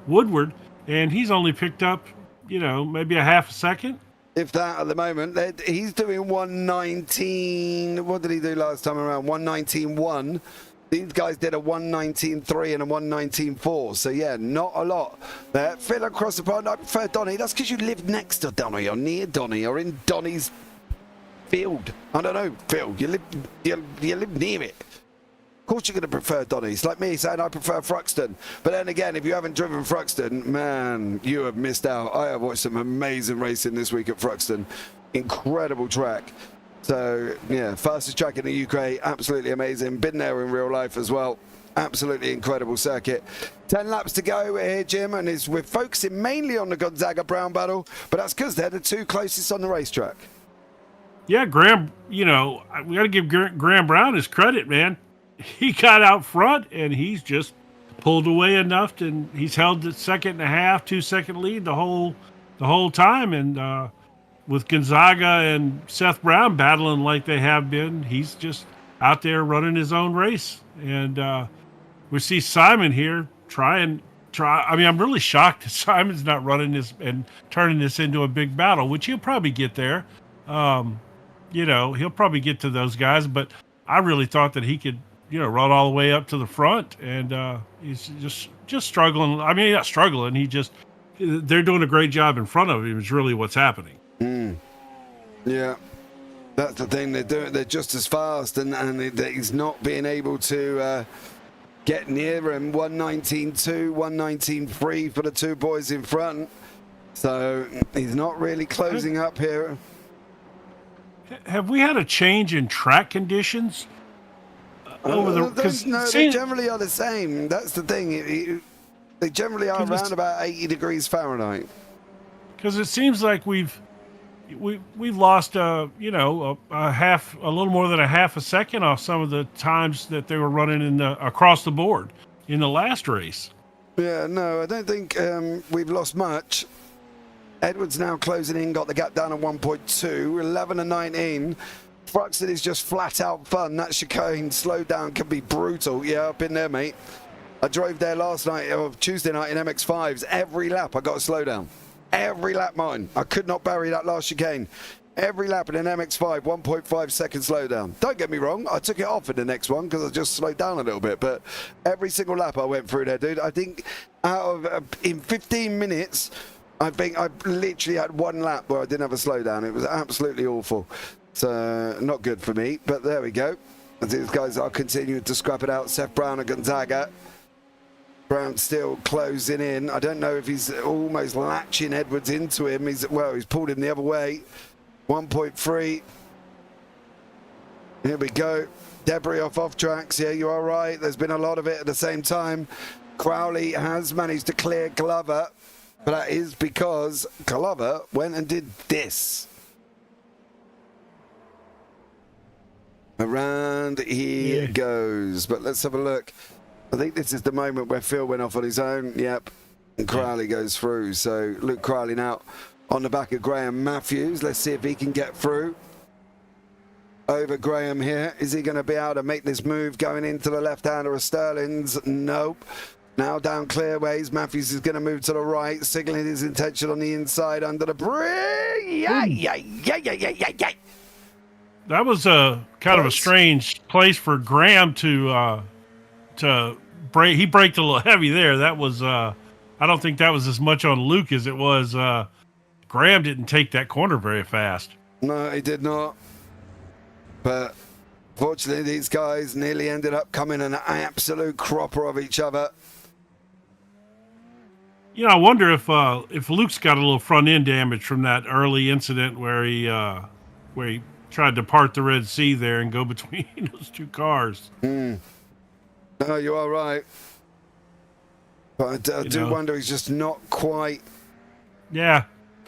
Woodward, and he's only picked up, you know, maybe a half a second. If that at the moment. He's doing 119. What did he do last time around? 119.1. These guys did a 119.3 and a 119.4. So, yeah, not a lot there. Phil across the pond. I prefer Donny. That's because you live next to Donny or near Donny or in Donny's field. I don't know, Phil. You live near it. Of course you're going to prefer Donny. It's like me saying I prefer Thruxton. But then again, if you haven't driven Thruxton, man, you have missed out. I have watched some amazing racing this week at Thruxton. Incredible track. So, yeah, fastest track in the UK, absolutely amazing. Been there in real life as well. Absolutely incredible circuit. 10 laps to go here, Jim, and we're focusing mainly on the Gonzaga Brown battle, but that's because they're the two closest on the racetrack. Yeah, Graham, you know, we got to give Graham Brown his credit, man. He got out front, and he's just pulled away enough, and he's held the 2.5, 2-second lead the whole time, and with Gonzaga and Seth Brown battling like they have been, he's just out there running his own race. And we see Simon here try. I mean, I'm really shocked that Simon's not running this and turning this into a big battle, which he'll probably get there. You know, he'll probably get to those guys, but I really thought that he could, you know, run all the way up to the front, and he's just struggling. I mean, he's not struggling. They're doing a great job in front of him is really what's happening. Yeah, that's the thing. They're just as fast, and he's not being able to get near him. 119.2, 119.3 for the two boys in front. So he's not really closing up here. Have we had a change in track conditions over the? No, they generally are the same. That's the thing. They generally are around about 80 degrees Fahrenheit. Because it seems like we've lost a little more than a half a second off some of the times that they were running across the board in the last race. Yeah, no, I don't think we've lost much. Edwards now closing in, got the gap down at 1.2, 11 and 19. Thruxton is just flat out fun. That chicane slow down can be brutal. Yeah, I've been there, mate. I drove there last night, or Tuesday night in MX5s. Every lap I got a slow down. Every lap, Martin. I could not bury that last chicane. Every lap in an MX5, 1.5 second slowdown. Don't get me wrong, I took it off in the next one because I just slowed down a little bit. But every single lap I went through there, dude. I think in 15 minutes, I think I literally had one lap where I didn't have a slowdown. It was absolutely awful. So not good for me. But there we go. As these guys are continuing to scrap it out. Seth Brown and Gonzaga. Brown still closing in. I don't know if he's almost latching Edwards into him. He's pulled him the other way. 1.3. Here we go. Debris off tracks. Yeah, you are right. There's been a lot of it at the same time. Crowley has managed to clear Glover, but that is because Glover went and did this. Around he goes. But let's have a look. I think this is the moment where Phil went off on his own. Yep. And Crowley goes through. So Luke Crowley now on the back of Graham Matthews. Let's see if he can get through. Over Graham here. Is he going to be able to make this move going into the left-hander of Sterling's? Nope. Now down clearways. Matthews is going to move to the right, signaling his intention on the inside under the bridge. Yeah. That was a kind of a strange place for Graham to break. He braked a little heavy there. That was I don't think that was as much on Luke as it was. Graham didn't take that corner very fast. No, he did not. But fortunately, these guys nearly ended up coming an absolute cropper of each other. You know, I wonder if Luke's got a little front end damage from that early incident where he tried to part the Red Sea there and go between those two cars. No, you are right. But I do wonder he's just not quite. Yeah.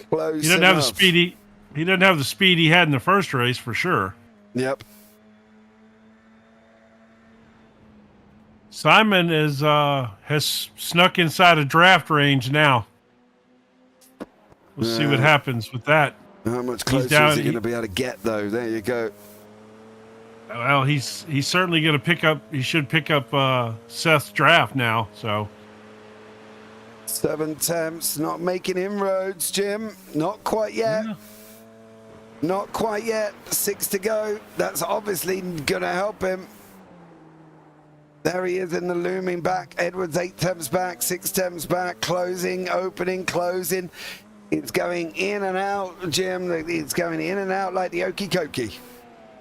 Close. He doesn't have the speed. He doesn't have the speed he had in the first race for sure. Yep. Simon has snuck inside a draft range now. We'll see what happens with that. How much closer is he going to be able to get, though? There you go. Well, he's certainly going to pick up. He should pick up Seth's draft now. So 7 attempts, not making inroads, Jim. Not quite yet. Yeah. Not quite yet. 6 to go. That's obviously going to help him. There he is in the looming back. Edwards 8 attempts back, 6 attempts back. Closing, opening, closing. It's going in and out, Jim. It's going in and out like the okey dokey.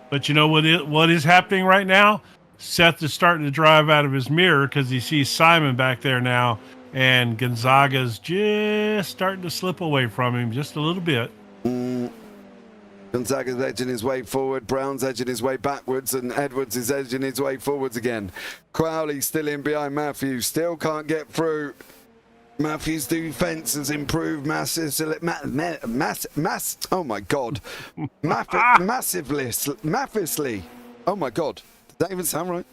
But you know what is happening right now? Seth is starting to drive out of his mirror because he sees Simon back there now, and Gonzaga's just starting to slip away from him just a little bit. Gonzaga's edging his way forward, Brown's edging his way backwards, and Edwards is edging his way forwards again. Crowley still in behind Matthews, still can't get through. Matthews' defense has improved massively. Oh my God. Massively. Oh my God. Does that even sound right?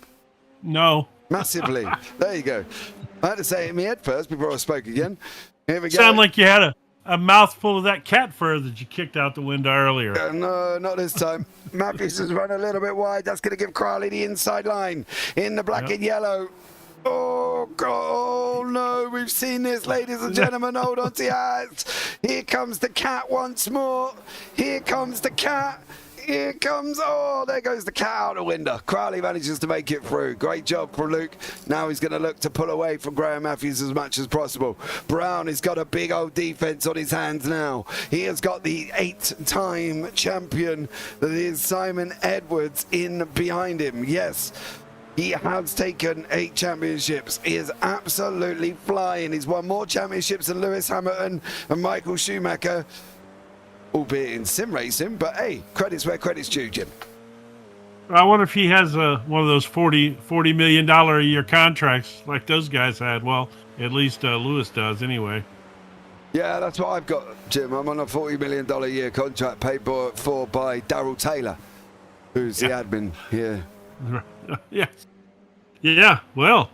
No. Massively. There you go. I had to say it in my head first before I spoke again. Here we go. Sound like you had a mouthful of that cat fur that you kicked out the window earlier. No, not this time. Matthews has run a little bit wide. That's going to give Crowley the inside line in the black and yellow. Oh, God, oh, no, we've seen this, ladies and gentlemen. Hold on to your hats. Here comes the cat once more. Here comes the cat. Here comes, oh, there goes the cat out the window. Crowley manages to make it through. Great job for Luke. Now he's going to look to pull away from Graham Matthews as much as possible. Brown has got a big old defense on his hands now. He has got the 8-time champion that is Simon Edwards in behind him. Yes. He has taken 8 championships. He is absolutely flying. He's won more championships than Lewis Hamilton and Michael Schumacher, albeit in sim racing. But hey, credit's where credit's due, Jim. I wonder if he has one of those $40 million a year contracts like those guys had. Well, at least Lewis does anyway. Yeah, that's what I've got, Jim. I'm on a $40 million a year contract paid for by Darryl Taylor, who's the admin here. Yeah. Well,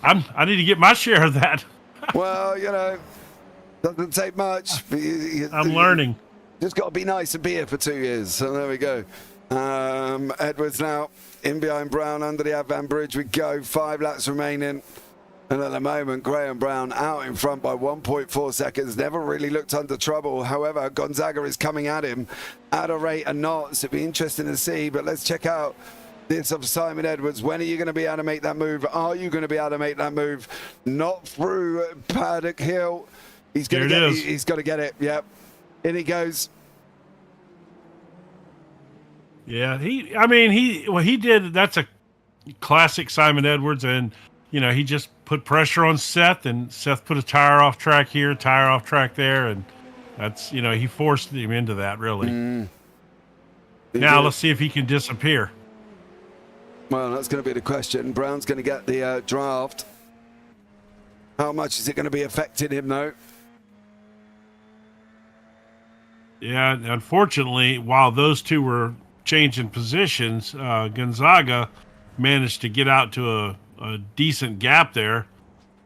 I need to get my share of that. Well, you know, doesn't take much. I'm learning. Just got to be nice and be here for 2 years. So there we go. Edwards now in behind Brown under the Advan Bridge. We go 5 laps remaining. And at the moment, Graham Brown out in front by 1.4 seconds. Never really looked under trouble. However, Gonzaga is coming at him at a rate of knots. It'd be interesting to see. But let's check out this of Simon Edwards. When are you going to be able to make that move? Are you going to be able to make that move? Not through Paddock Hill. He's got to get it. Yep. In he goes. Yeah, he did. That's a classic Simon Edwards. And, he just put pressure on Seth, and Seth put a tire off track here, tire off track there, and that's, he forced him into that, really. Now let's see if he can disappear. Well, that's going to be the question. Brown's going to get the draft. How much is it going to be affecting him, though? Yeah, unfortunately, while those two were changing positions, Gonzaga managed to get out to a decent gap there.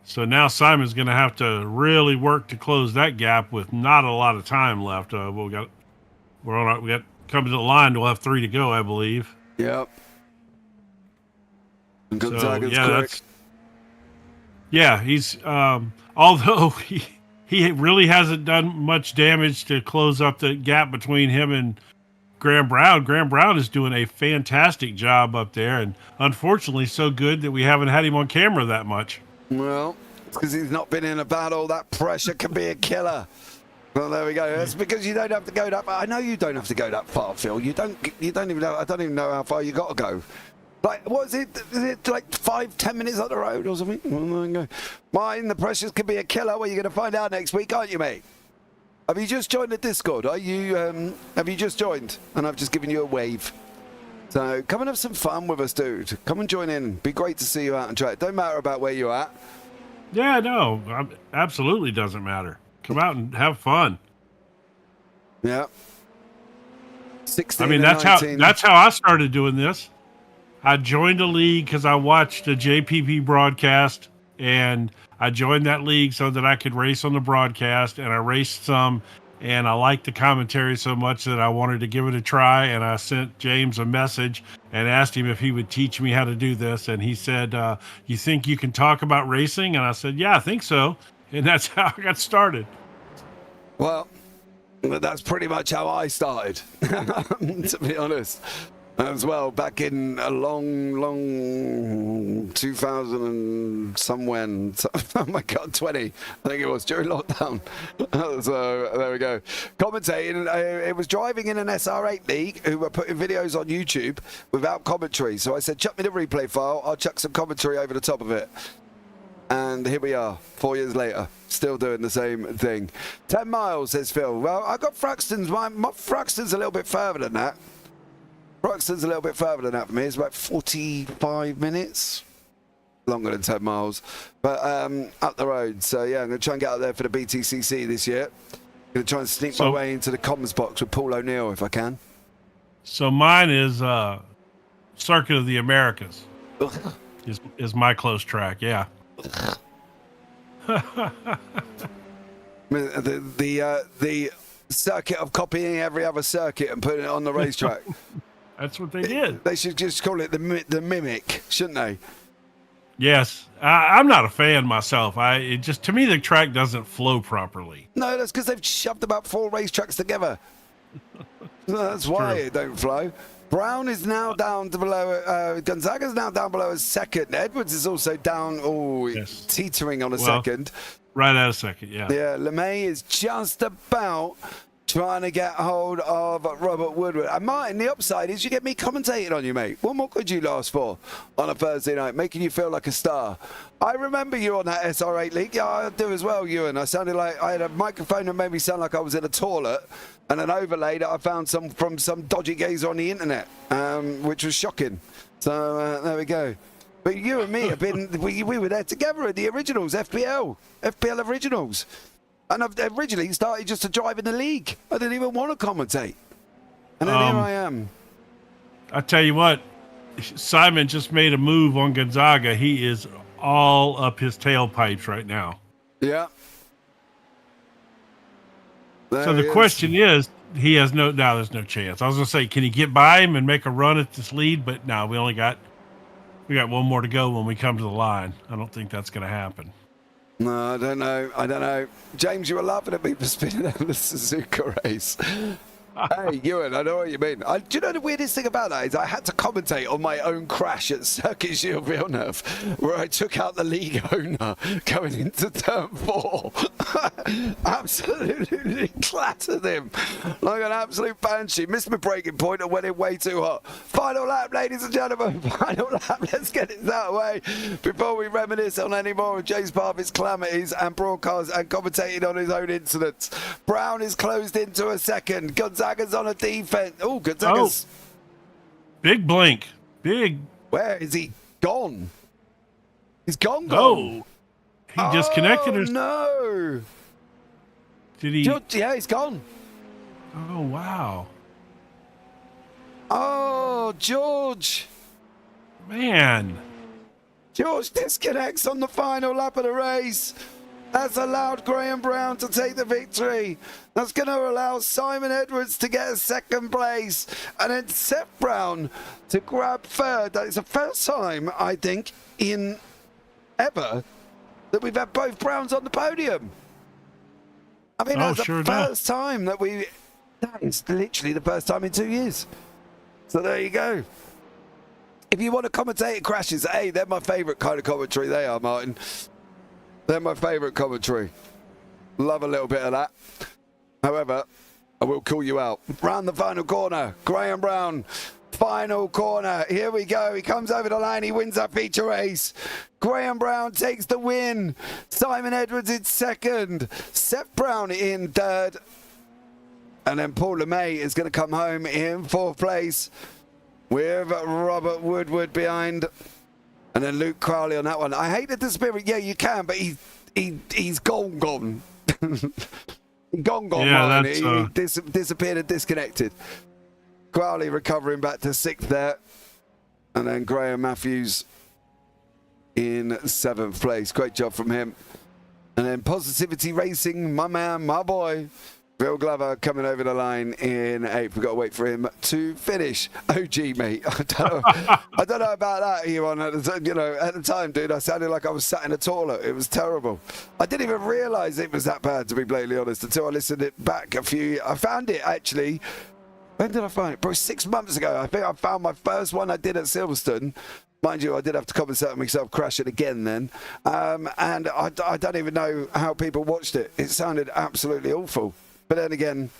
So now Simon's going to have to really work to close that gap with not a lot of time left. We got coming to the line. We'll have 3 to go, I believe. Yep. And Gonzaga's quick. He's although he really hasn't done much damage to close up the gap between him and Graham Brown. Graham Brown is doing a fantastic job up there, and unfortunately so good that we haven't had him on camera that much. Well, it's because he's not been in a battle. That pressure can be a killer. Well, there we go. That's because you don't have to go that far. I know you don't have to go that far, Phil. You don't even know. I don't even know how far you got to go. Like, what is it? Is it like 5-10 minutes up the road or something? Mine, the pressures can be a killer. Well, you're going to find out next week, aren't you, mate? Have you just joined the Discord? Are you? Have you just joined? And I've just given you a wave. So come and have some fun with us, dude. Come and join in. Be great to see you out on track. Don't matter about where you're at. Yeah, no, absolutely doesn't matter. Come out and have fun. Yeah. 16. I mean, that's how I started doing this. I joined a league because I watched a JPB broadcast, and I joined that league so that I could race on the broadcast, and I raced some, and I liked the commentary so much that I wanted to give it a try, and I sent James a message and asked him if he would teach me how to do this, and he said, you think you can talk about racing? And I said, yeah, I think so, and that's how I got started. Well, that's pretty much how I started, to be honest. As well, back in a long 2000 and somewhen, oh my God, 20, I think it was, during lockdown. So there we go. Commentating, it was driving in an SR8 league who were putting videos on YouTube without commentary. So I said, chuck me the replay file, I'll chuck some commentary over the top of it. And here we are, 4 years later, still doing the same thing. 10 miles, says Phil. Well, I got Fraxton's, my Fraxton's a little bit further than that. Broxton's a little bit further than that for me. It's about 45 minutes. Longer than 10 miles. But up the road. So, yeah, I'm going to try and get out there for the BTCC this year. I'm going to try and sneak my way into the comms box with Paul O'Neill if I can. So mine is Circuit of the Americas. is my close track, yeah. The circuit of copying every other circuit and putting it on the racetrack. That's what they did. They should just call it the mimic, shouldn't they? Yes, I'm not a fan myself. To me the track doesn't flow properly. No, that's because they've shoved about 4 racetracks together. That's why it don't flow. Brown is now down to below. Gonzaga's now down below as second. Edwards is also down. Teetering on a second. Right at a second, yeah. Yeah, LeMay is just about trying to get hold of Robert Woodward. And Martin, the upside is you get me commentating on you, mate. What more could you last for on a Thursday night, making you feel like a star? I remember you on that SR8 league. Yeah, I do as well, Ewan. I sounded like I had a microphone that made me sound like I was in a toilet, and an overlay that I found from some dodgy geezer on the internet, which was shocking. So there we go. But you and me have been, we were there together at the originals, FPL originals. And I've originally started just to drive in the league. I didn't even want to commentate. And then here I am. I tell you what, Simon just made a move on Gonzaga. He is all up his tailpipes right now. Yeah. So the question is, there's no chance. I was going to say, can he get by him and make a run at this lead? But no, we got one more to go when we come to the line. I don't think that's going to happen. No, I don't know. James, you were laughing at me for spinning out the Suzuka race. Hey, Ewan, I know what you mean. Do you know the weirdest thing about that is I had to commentate on my own crash at Circuit Gilles Villeneuve, where I took out the league owner going into turn 4. Absolutely clattered him like an absolute banshee. Missed my breaking point and went in way too hot. Final lap, ladies and gentlemen. Final lap. Let's get it that way before we reminisce on any more of James Parfitt's calamities and broadcast and commentating on his own incidents. Brown is closed into a second. Gonzaga's on a defense. Oh, Gonzaga's. Big blink. Big. Where is he gone? He's gone. Oh, he disconnected. Oh, no. Did he? Yeah, he's gone. Oh, wow. Oh, George. Man. George disconnects on the final lap of the race. That's allowed Graham Brown to take the victory. That's going to allow Simon Edwards to get a second place. And then Seth Brown to grab third. That is the first time, I think, in ever that we've had both Browns on the podium. I mean, that's the first time that that is literally the first time in 2 years. So there you go. If you want to commentate crashes, hey, they're my favourite kind of commentary. They are, Martin. They're my favourite commentary. Love a little bit of that. However, I will call you out. Round the final corner. Graham Brown, final corner. Here we go. He comes over the line. He wins that feature race. Graham Brown takes the win. Simon Edwards in second. Seth Brown in third. And then Paul LeMay is going to come home in fourth place with Robert Woodward behind. And then Luke Crowley on that one. I hate the disappearance. Yeah, you can, but he's gone. gone. Yeah, He disappeared and disconnected. Crowley recovering back to sixth there. And then Graham Matthews in seventh place. Great job from him. And then Positivity Racing, my man, my boy, Phil Glover coming over the line in eighth. We've got to wait for him to finish. OG, mate. I don't know about that, Ewan. At the time, dude, I sounded like I was sat in a toilet. It was terrible. I didn't even realise it was that bad, to be blatantly honest, until I listened it back a few years. I found it, actually. When did I find it? Probably 6 months ago. I think I found my first one I did at Silverstone. Mind you, I did have to compensate myself crashing again then. And I don't even know how people watched it. It sounded absolutely awful. But then again,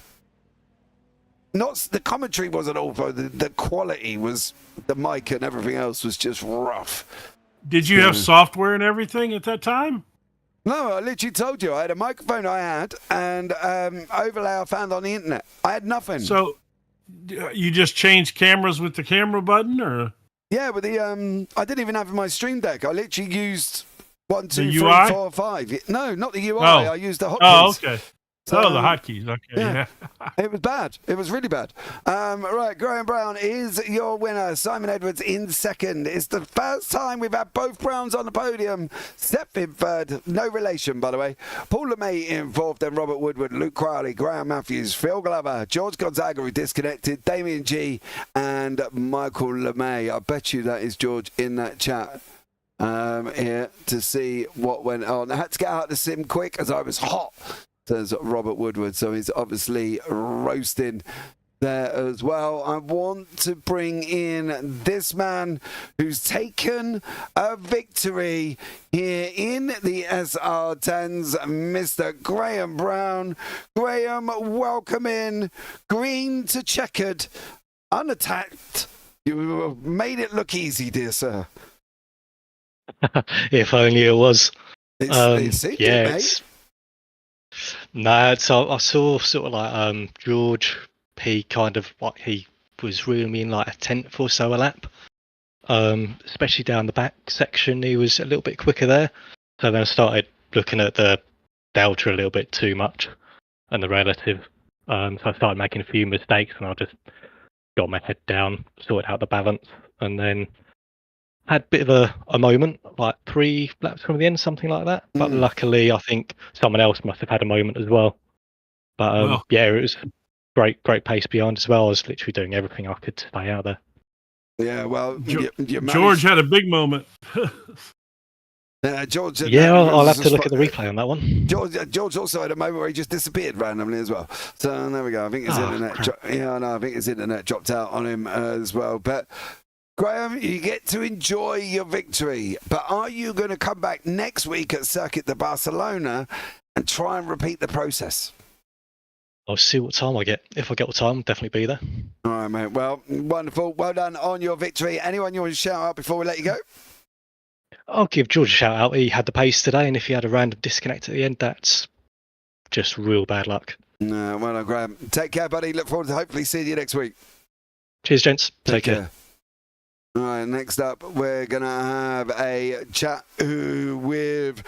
the commentary wasn't awful. The quality was, the mic and everything else was just rough. Did you have software and everything at that time? No, I literally told you. I had a microphone and overlay I found on the internet. I had nothing. So you just changed cameras with the camera button, or? Yeah, with the I didn't even have my Stream Deck. I literally used 1, 2, 3, 4, 5. No, not the UI. I used the hotkeys. Oh, okay. So, the hotkeys. Okay, yeah. It was bad. It was really bad. Right, Graham Brown is your winner. Simon Edwards in second. It's the first time we've had both Browns on the podium. Seth in third. No relation, by the way. Paul LeMay in fourth. Then Robert Woodward, Luke Crowley, Graham Matthews, Phil Glover, George Gonzaga, who disconnected, Damien G, and Michael LeMay. I bet you that is George in that chat here to see what went on. I had to get out of the sim quick as I was hot. Says Robert Woodward, so he's obviously roasting there as well. I want to bring in this man who's taken a victory here in the SR10s, Mr. Graham Brown. Graham, welcome in. Green to checkered, unattacked. You made it look easy, dear sir. If only it was. Mate. No, so I saw sort of like George. He kind of he was rooming like a 10th or so a lap, especially down the back section. He was a little bit quicker there. So then I started looking at the delta a little bit too much and the relative. So I started making a few mistakes, and I just got my head down, sorted out the balance, and then had a bit of a moment, like 3 laps from the end, something like that. But luckily, I think someone else must have had a moment as well. But yeah, it was great pace behind as well. I was literally doing everything I could to stay out there. Yeah, well, George had a big moment. George. Yeah, I'll have to look at the replay on that one. George also had a moment where he just disappeared randomly as well. So there we go. I think his internet. I think his internet dropped out on him as well. But Graham, you get to enjoy your victory. But are you going to come back next week at Circuit de Barcelona and try and repeat the process? I'll see what time I get. If I get what time, I'll definitely be there. All right, mate. Well, wonderful. Well done on your victory. Anyone you want to shout out before we let you go? I'll give George a shout out. He had the pace today, and if he had a random disconnect at the end, that's just real bad luck. No, well done, Graham. Take care, buddy. Look forward to hopefully seeing you next week. Cheers, gents. Take care. All right, next up, we're going to have a chat with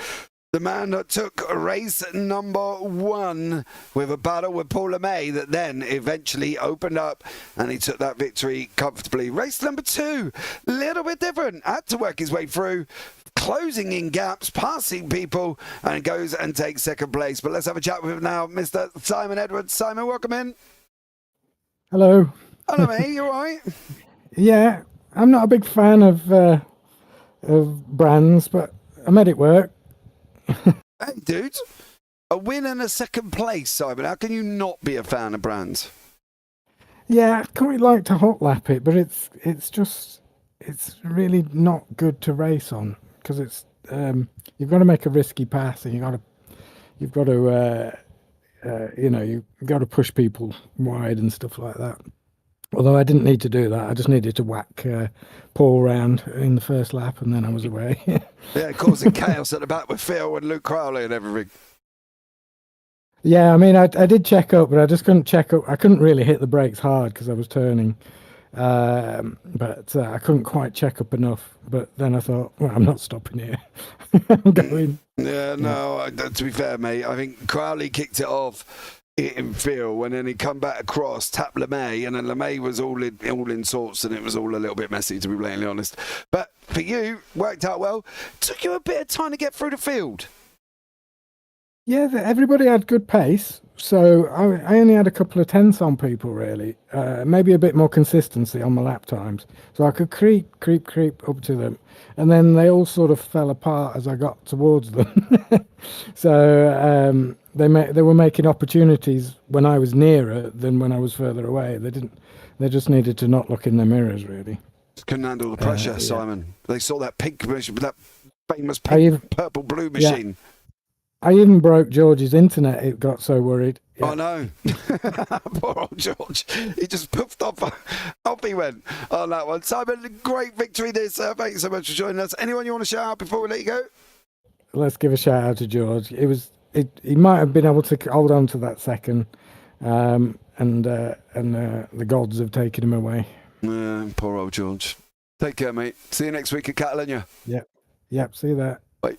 the man that took race number 1 with a battle with Paul LeMay that then eventually opened up and he took that victory comfortably. Race number 2, a little bit different. Had to work his way through, closing in gaps, passing people, and goes and takes second place. But let's have a chat with him now, Mr. Simon Edwards. Simon, welcome in. Hello. Hello, mate. You all right? Yeah, I'm not a big fan of brands, but I made it work. Hey, dude. A win and a second place, Simon. How can you not be a fan of brands? Yeah, I quite like to hot lap it, but it's really not good to race on because it's you've got to make a risky pass and you've got to push people wide and stuff like that. Although I didn't need to do that, I just needed to whack Paul round in the first lap and then I was away. Yeah, causing chaos at the back with Phil and Luke Crowley and everything. Yeah, I mean, I did check up, but I just couldn't check up. I couldn't really hit the brakes hard because I was turning, but I couldn't quite check up enough. But then I thought, well, I'm not stopping here. I'm going. Yeah, no, to be fair, mate, I think Crowley kicked it off in Phil, and then he come back across, tapped LeMay, and then LeMay was all in sorts, and it was all a little bit messy, to be blatantly honest. But for you, worked out well. Took you a bit of time to get through the field. Yeah, everybody had good pace, so I only had a couple of tenths on people, really. Maybe a bit more consistency on my lap times, so I could creep up to them, and then they all sort of fell apart as I got towards them. So they were making opportunities when I was nearer than when I was further away. They just needed to not look in their mirrors, really. Just couldn't handle the pressure, Simon. They saw that pink machine, that famous pink, purple blue machine. Yeah. I even broke George's internet. It got so worried. Yeah. Oh no! Poor old George. He just poofed off. Off he went on that one. Simon, great victory there, sir. Thank you so much for joining us. Anyone you want to shout out before we let you go? Let's give a shout out to George. He might have been able to hold on to that second, and the gods have taken him away. Poor old George. Take care, mate. See you next week at Catalonia. Yep. See you there. Bye.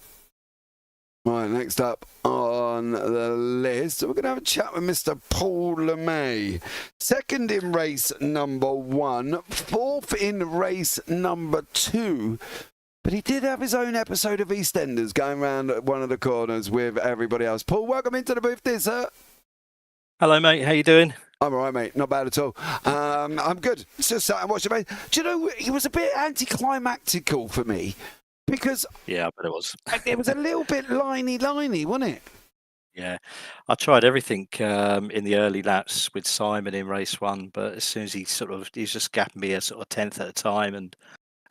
Right, next up on the list, we're going to have a chat with Mr. Paul LeMay. Second in race number 1, fourth in race number 2. But he did have his own episode of EastEnders going around one of the corners with everybody else. Paul, welcome into the booth there, sir. Hello, mate. How you doing? I'm all right, mate. Not bad at all. I'm good. Just sat and watched the race. Do you know, it was a bit anticlimactical for me. Because yeah, I bet it was. It was a little bit liney, wasn't it? Yeah, I tried everything in the early laps with Simon in race 1, but as soon as he's just gapping me a sort of tenth at a time, and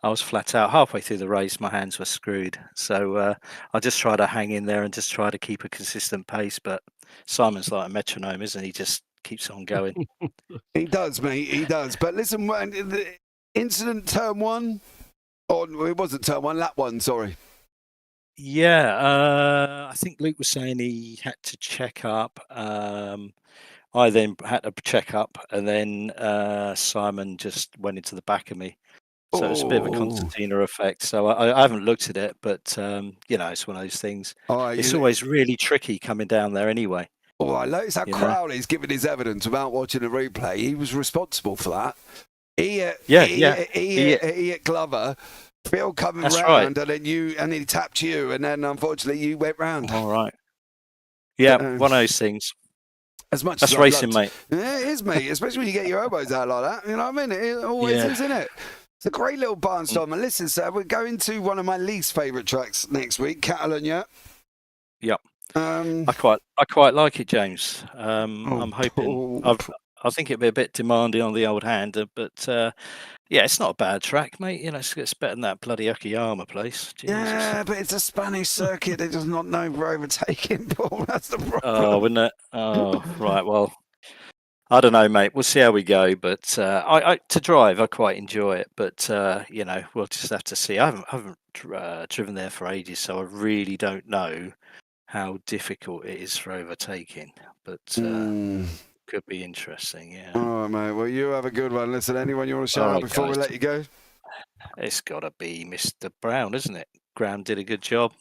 I was flat out halfway through the race. My hands were screwed, so I just tried to hang in there and just try to keep a consistent pace. But Simon's like a metronome, isn't he? He just keeps on going. He does, mate. He does. But listen, the incident turn 1. Oh, it wasn't turn 1, lap 1, sorry. Yeah, I think Luke was saying he had to check up. I then had to check up, and then Simon just went into the back of me. So it's a bit of a concertina effect. So I haven't looked at it, but it's one of those things. It's always really tricky coming down there annay. Oh, I noticed how Crowley's giving his evidence without watching the replay. He was responsible for that. He hit Glover. Phil coming round, right. and then he tapped you, and then unfortunately you went round. All right. Yeah, one of those things. As much that's as racing, mate. Yeah, it is, mate. Especially when you get your elbows out like that. You know what I mean? It always is, isn't it? It's a great little barnstorm. And listen, sir, we're going to one of my least favourite tracks next week, Catalonia. Yep. Um, I quite like it, James. I'm hoping. I think it'd be a bit demanding on the old hand, but yeah, it's not a bad track, mate. You know, it's better than that bloody Okayama place. Jesus. yeah, but it's a Spanish circuit. They're just not known for overtaking, Paul. That's the problem. Oh, wouldn't it? Oh, right. Well, I don't know, mate. We'll see how we go. But to drive, I quite enjoy it. But you know, we'll just have to see. I haven't driven there for ages, so I really don't know how difficult it is for overtaking. But could be interesting. Yeah. All right, mate. Well, you have a good one. Listen, anyone you want to shout All out right, before we guys. let you go? It's got to be Mr. Brown, isn't it? Graham did a good job.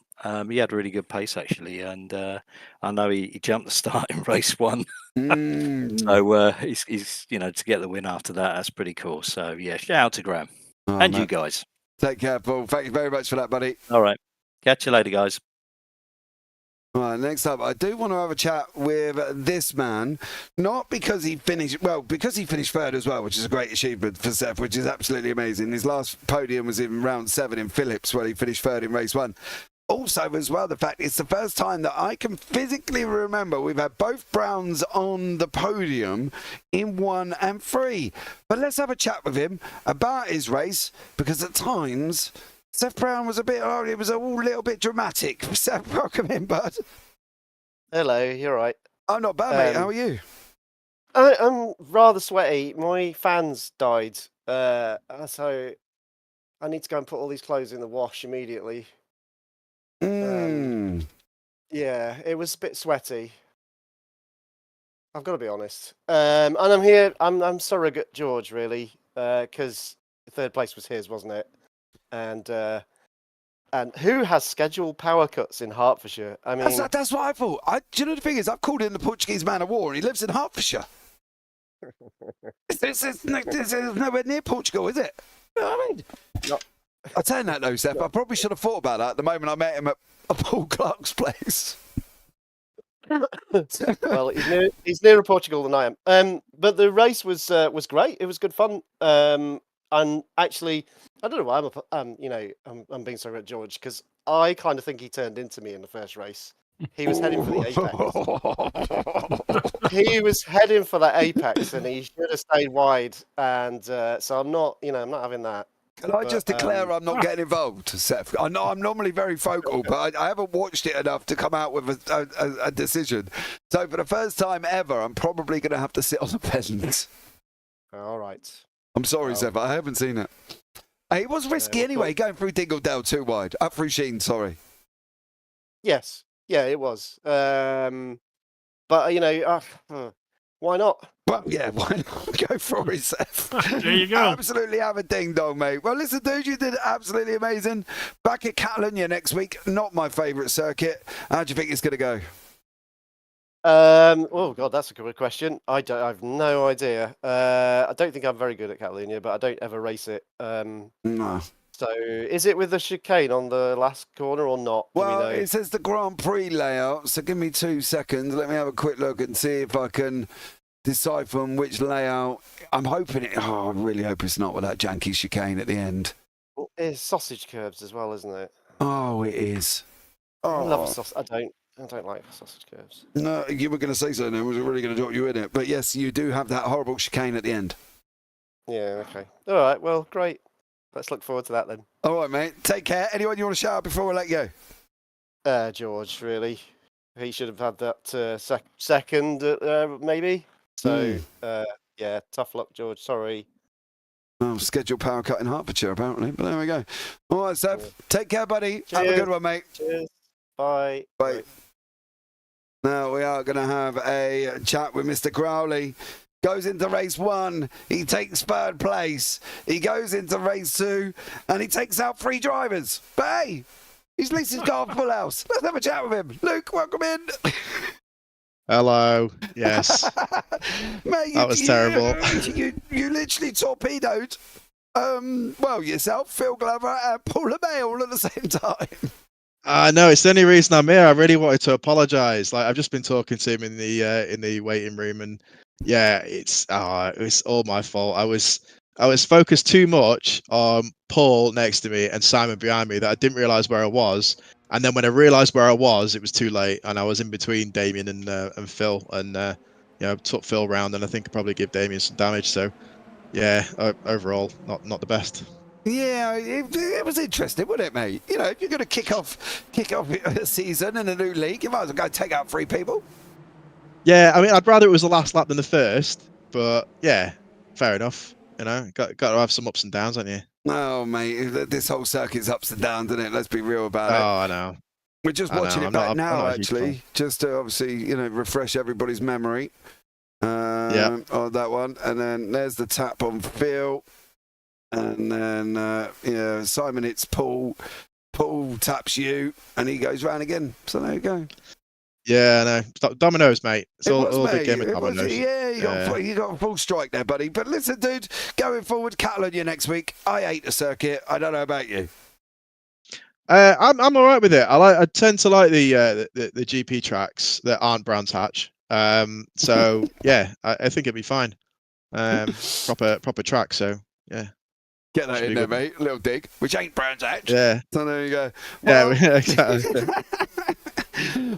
He had really good pace actually, and I know he jumped the start in race 1. So he's to get the win after that, that's pretty cool. So yeah, shout out to Graham and you guys. Take care, Paul. Thank you very much for that, buddy. All right, catch you later, guys. All right, next up, I do want to have a chat with this man, not because he finished, because he finished third as well, which is a great achievement for Seth, which is absolutely amazing. His last podium was in round 7 in Phillips, where he finished third in race 1. Also, as well, the fact it's the first time that I can physically remember we've had both Browns on the podium in 1 and 3. But let's have a chat with him about his race, because at times Seth Brown was it was a little bit dramatic. Seth, welcome in, bud. Hello, you're right. I'm not bad, mate. How are you? I'm rather sweaty. My fans died, so I need to go and put all these clothes in the wash immediately. Yeah, it was a bit sweaty. I've got to be honest. And I'm here. I'm surrogate George, really, because third place was his, wasn't it? And who has scheduled power cuts in Hertfordshire? I mean, that's what I thought. Do you know the thing is, I've called in the Portuguese man of war, and he lives in Hertfordshire. It's nowhere near Portugal, is it? You know what I mean? No. I tell you that though, Seth. I probably should have thought about that the moment I met him at Paul Clark's place. Well, he's nearer Portugal than I am. But the race was great. It was good fun. And actually, I don't know why I'm being so red, George, because I kind of think he turned into me in the first race. He was heading for the apex. He was heading for that apex, and he should have stayed wide. And so I'm not having that. Can I just declare I'm not getting involved, Seth? I'm normally very vocal, but I haven't watched it enough to come out with a decision. So for the first time ever, I'm probably going to have to sit on the fence. All right. I'm sorry, Seth. I haven't seen it. It was risky anyway, going through Dingledale too wide. Up through Sheen, sorry. Yes. Yeah, it was. But, why not? Well, yeah, why not? Go for it, Seth. There you go. Absolutely have a ding-dong, mate. Well, listen, dude, you did absolutely amazing. Back at Catalonia next week. Not my favourite circuit. How do you think it's going to go? Oh God, that's a good question. I have no idea. I don't think I'm very good at Catalonia, but I don't ever race it. No. So is it with the chicane on the last corner or not? Well, it says the Grand Prix layout, so give me 2 seconds. Let me have a quick look and see if I can decipher on which layout. I'm hoping it. Oh, I really hope it's not with that janky chicane at the end. It's sausage curves as well, isn't it? Oh, it is. I love sausage. I don't like sausage curves. No, you were going to say so, then. Was it really going to drop you in it? But yes, you do have that horrible chicane at the end. Yeah, okay. All right, well, great. Let's look forward to that then. All right, mate. Take care. Anyone you want to shout out before we let you go? George, really. He should have had that second, maybe. So, yeah, tough luck, George. Sorry. Oh, scheduled power cut in Hertfordshire, apparently. But there we go. All right, Seth. Yeah. Take care, buddy. Cheers. Have a good one, mate. Cheers. Bye. Bye. Now we are going to have a chat with Mr. Crowley. Goes into race 1, he takes 3rd place. He goes into race 2, and he takes out 3 drivers. But hey, he's leased his car full house. Let's have a chat with him. Luke, welcome in. Hello. Yes. Mate, that was terrible. You literally torpedoed yourself, Phil Glover, and Paul LeMay all at the same time. No, it's the only reason I'm here. I really wanted to apologise. Like I've just been talking to him in the waiting room, and yeah, it's all my fault. I was I was focused too much on Paul next to me and Simon behind me that I didn't realize where I was. And then when I realized where I was, it was too late, and I was in between Damien and Phil, and took Phil round, and I think I probably give Damien some damage. So yeah, overall not the best. Yeah, it was interesting, wasn't it, mate? You know, if you're going to kick off a season in a new league, you might as well go take out 3 people. Yeah, I mean, I'd rather it was the last lap than the first, but yeah, fair enough. You know, got to have some ups and downs, haven't you? Oh, mate, this whole circuit's ups and downs, isn't it? Let's be real about it. Oh, I know. We're just watching it back now, actually, just to obviously, refresh everybody's memory. On that one, and then there's the tap on Phil, and then Simon hits Paul. Paul taps you, and he goes round again. So there you go. Yeah, no, dominoes, mate. It's all a big game of dominoes. You got a full strike there, buddy. But listen, dude, going forward, Catalonia next week. I hate the circuit. I don't know about you. I'm all right with it. I tend to like the GP tracks that aren't Brands Hatch. So yeah, I think it'd be fine. Proper track. So yeah. Get that in there, mate. A little dig, which ain't Brands Hatch. Yeah. So there you go. Well, yeah, exactly.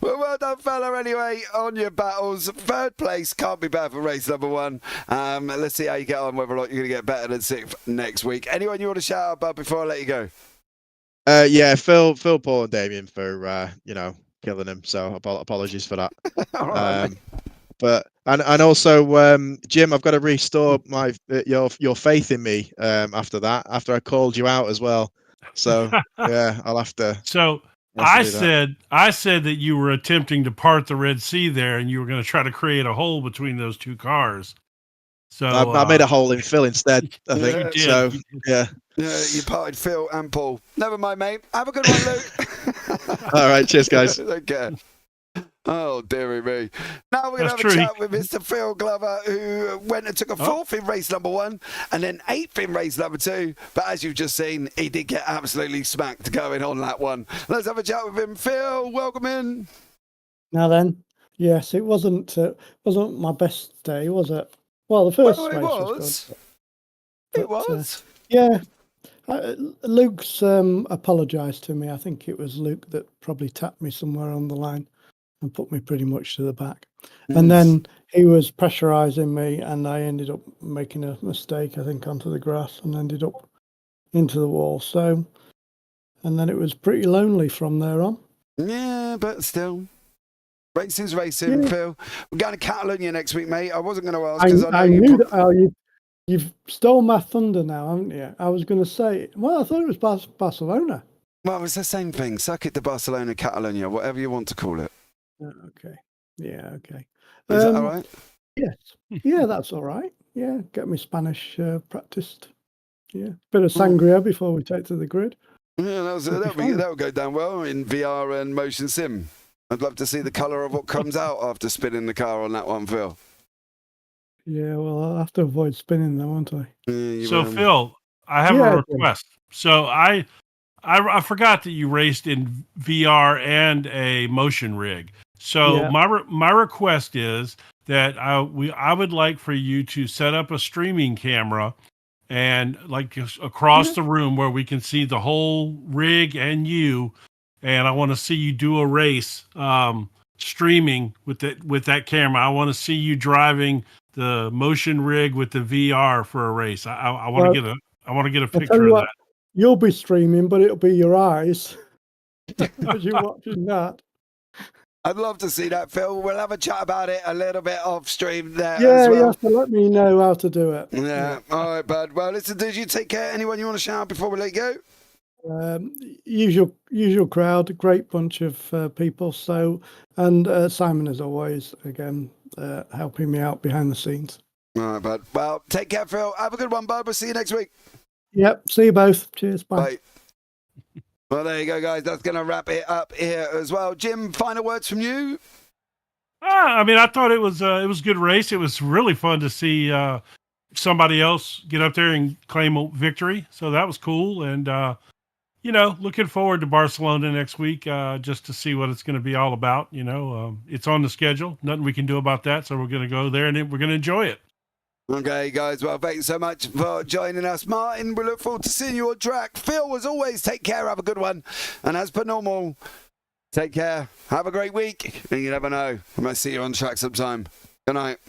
Well done, fella, anyway, on your battles. 3rd place can't be bad for race number 1. Let's see how you get on, whether or not you're going to get better than 6th next week. Anyone you want to shout out, bud, before I let you go? Yeah, Phil, Paul, and Damien for killing him. So apologies for that. All right, but and also Jim, I've got to restore your faith in me after that. After I called you out as well. So yeah, I'll have to. So I said that you were attempting to part the Red Sea there, and you were going to try to create a hole between those 2 cars. So I made a hole in Phil instead. I think so. Yeah. Yeah, you parted Phil and Paul. Never mind, mate. Have a good one, Luke. All right, cheers, guys. Okay. Oh, dearie me. Now we're going to have a chat with Mr. Phil Glover, who went and took a 4th in race number 1 and then 8th in race number 2. But as you've just seen, he did get absolutely smacked going on that one. Let's have a chat with him. Phil, welcome in. Now then, yes, it wasn't my best day, was it? Well, the first race was good. It was. Yeah. Luke's apologised to me. I think it was Luke that probably tapped me somewhere on the line and put me pretty much to the back. And then he was pressurising me, and I ended up making a mistake, I think, onto the grass and ended up into the wall. So, and then it was pretty lonely from there on. Yeah, but still. Racing's racing, Phil. We're going to Catalonia next week, mate. I wasn't going to ask because I knew you've stole my thunder now, haven't you? I was going to say, well, I thought it was Barcelona. Well, it's the same thing. Suck it to Barcelona, Catalonia, whatever you want to call it. Okay. Yeah, okay. Is that all right? Yes. Yeah, that's all right. Yeah, get me Spanish practiced. Yeah, bit of sangria before we take to the grid. Yeah, that'll go down well in VR and motion sim. I'd love to see the colour of what comes out after spinning the car on that one, Phil. Yeah, well, I'll have to avoid spinning though, won't I? So, Phil, I have a request. So I forgot that you raced in VR and a motion rig. So my request is that I would like for you to set up a streaming camera and like across the room where we can see the whole rig and you. And I want to see you do a race streaming with that camera. I want to see you driving the motion rig with the VR for a race. I want to get a picture of that. You'll be streaming, but it'll be your eyes as you're watching that. I'd love to see that, Phil. We'll have a chat about it a little bit off stream there. Yeah, as well. you have to let me know how to do it. Yeah. All right, bud. Well, listen, did you take care? Anyone you want to shout out before we let you go? Usual crowd, great bunch of people. So, and Simon, as always, again, helping me out behind the scenes. All right, bud. Well, take care, Phil. Have a good one, bud. We'll see you next week. Yep. See you both. Cheers. Bye. Well, there you go, guys. That's going to wrap it up here as well. Jim, final words from you? I mean, I thought it was a good race. It was really fun to see somebody else get up there and claim a victory. So that was cool. And, looking forward to Barcelona next week just to see what it's going to be all about. It's on the schedule. Nothing we can do about that. So we're going to go there and we're going to enjoy it. Okay, guys. Well, thanks so much for joining us. Martin, we look forward to seeing you on track. Phil, as always, take care. Have a good one. And as per normal, take care. Have a great week. And you never know. I might see you on track sometime. Good night.